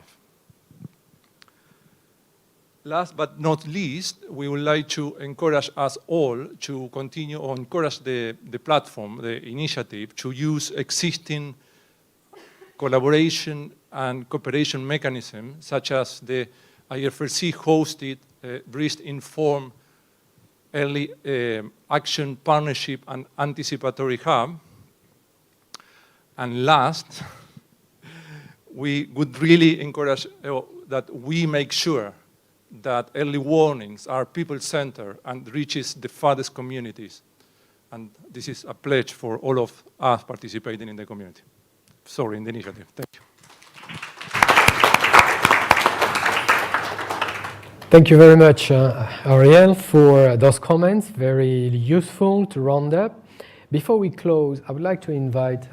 Last but not least, we would like to encourage us all to continue or encourage the platform, the initiative, to use existing collaboration and cooperation mechanisms, such as the IFRC-hosted risk-informed early action partnership and anticipatory hub. And last, we would really encourage that we make sure that early warnings are people-centered and reaches the farthest communities. And this is a pledge for all of us participating in the community. Sorry, in the initiative. Thank you. Thank you very much, Ariel, for those comments. Very useful to round up. Before we close, I would like to invite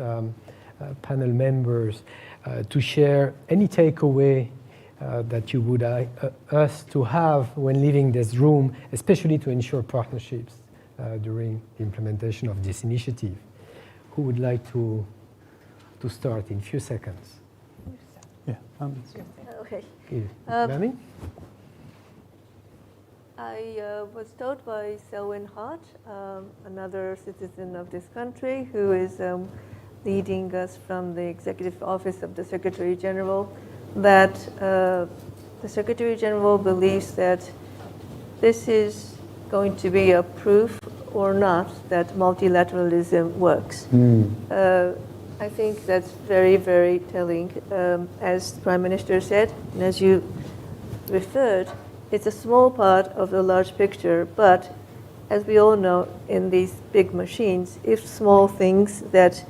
panel members to share any takeaway that you would like us to have when leaving this room, especially to ensure partnerships during the implementation of this initiative. Who would like to start in a few seconds? Yeah. Okay. Rami? I was told by Selwyn Hart, another citizen of this country, who is leading us from the Executive Office of the Secretary General, that the Secretary General believes that this is going to be a proof or not that multilateralism works. I think that's very, very telling. As the Prime Minister said, and as you referred, it's a small part of the large picture, but as we all know, in these big machines, if small things that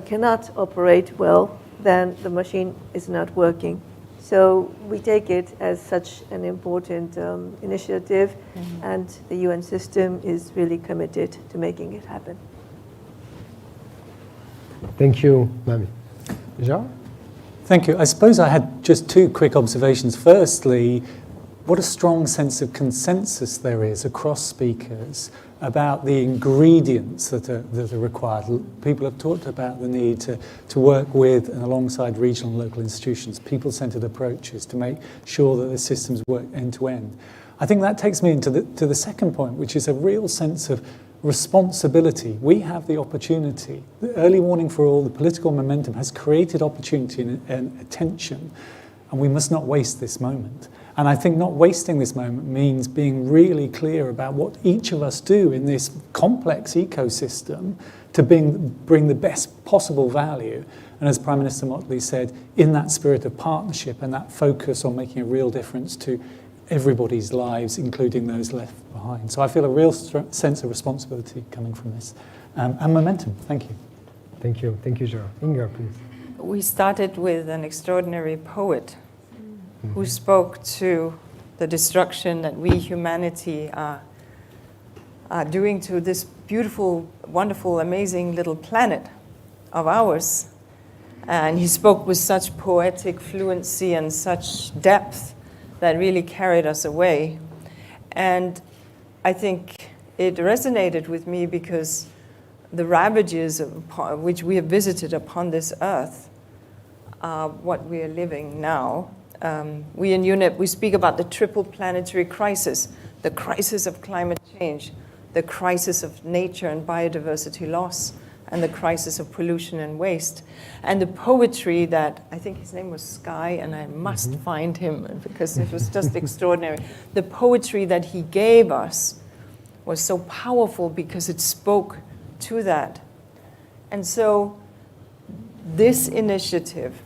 cannot operate well, then the machine is not working. So we take it as such an important initiative, and the UN system is really committed to making it happen. Thank you, Mami. Jean? Thank you. I suppose I had just two quick observations. Firstly, what a strong sense of consensus there is across speakers about the ingredients that are required. People have talked about the need to work with and alongside regional and local institutions, people-centered approaches to make sure that the systems work end-to-end. I think that takes me into the second point, which is a real sense of responsibility. We have the opportunity. The early warning for all, the political momentum has created opportunity and attention, and we must not waste this moment. And I think not wasting this moment means being really clear about what each of us do in this complex ecosystem to bring the best possible value. And as Prime Minister Motley said, in that spirit of partnership and that focus on making a real difference to everybody's lives, including those left behind. So I feel a real sense of responsibility coming from this. And momentum. Thank you. Thank you. Thank you, Gerard. Inger, please. We started with an extraordinary poet who spoke to the destruction that we, humanity, are doing to this beautiful, wonderful, amazing little planet of ours. And he spoke with such poetic fluency and such depth that really carried us away. And I think it resonated with me because the ravages which we have visited upon this earth are what we are living now. We in UNEP, we speak about the triple planetary crisis, the crisis of climate change, the crisis of nature and biodiversity loss, and the crisis of pollution and waste. And the poetry that, I think his name was Sky, and I must find him because it was just extraordinary. The poetry that he gave us was so powerful because it spoke to that. And so this initiative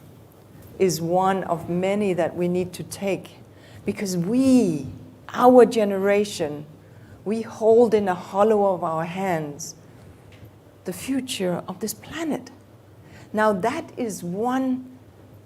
is one of many that we need to take because we, our generation, we hold in the hollow of our hands the future of this planet. Now that is one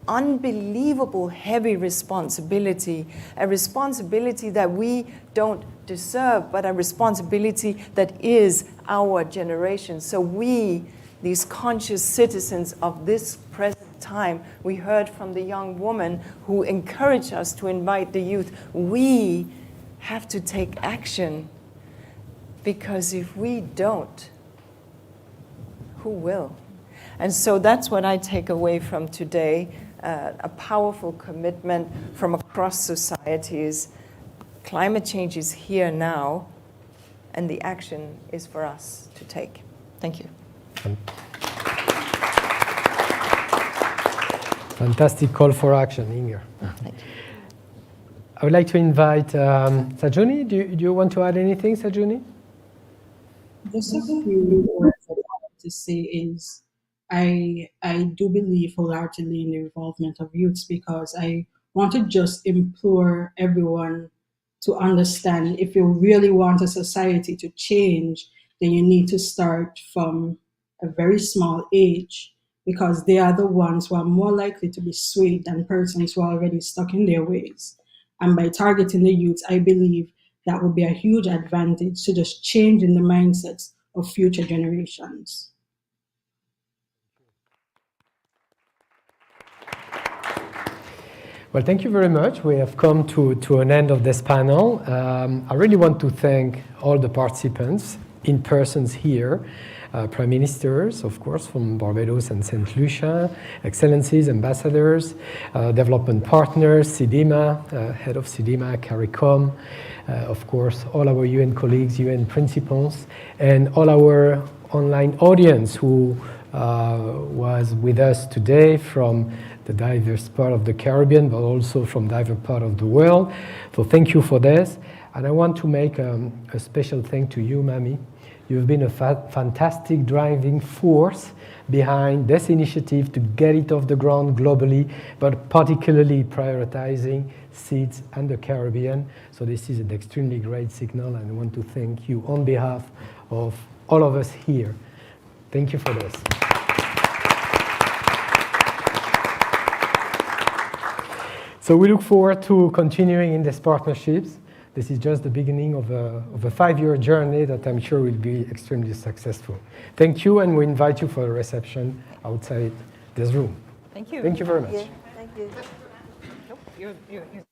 unbelievable heavy responsibility, a responsibility that we don't deserve, but a responsibility that is our generation. So we, these conscious citizens of this present time, we heard from the young woman who encouraged us to invite the youth, we have to take action because if we don't, who will? And so that's what I take away from today, a powerful commitment from across societies. Climate change is here now, and the action is for us to take. Thank you. Fantastic call for action, Inger. Thank you. I would like to invite Sajuni. Do you want to add anything, Sajuni? Just a few words that I want to say is I do believe wholeheartedly in the involvement of youths because I want to just implore everyone to understand if you really want a society to change, then you need to start from a very small age because they are the ones who are more likely to be swayed than persons who are already stuck in their ways. And by targeting the youths, I believe that would be a huge advantage to just changing the mindsets of future generations. Well, thank you very much. We have come to an end of this panel. I really want to thank all the participants in persons here, Prime Ministers, of course, from Barbados and St. Lucia, Excellencies, Ambassadors, development partners, CIDIMA, Head of CIDIMA, CARICOM, of course, all our UN colleagues, UN principals, and all our online audience who was with us today from the diverse part of the Caribbean, but also from diverse part of the world. So thank you for this. And I want to make a special thank to you, Mami. You've been a fantastic driving force behind this initiative to get it off the ground globally, but particularly prioritizing SEEDS and the Caribbean. So this is an extremely great signal, and I want to thank you on behalf of all of us here. Thank you for this. So we look forward to continuing in these partnerships. This is just the beginning of a 5-year journey that I'm sure will be extremely successful. Thank you, and we invite you for a reception outside this room. Thank you. Thank you very much. Thank you. Nope, you're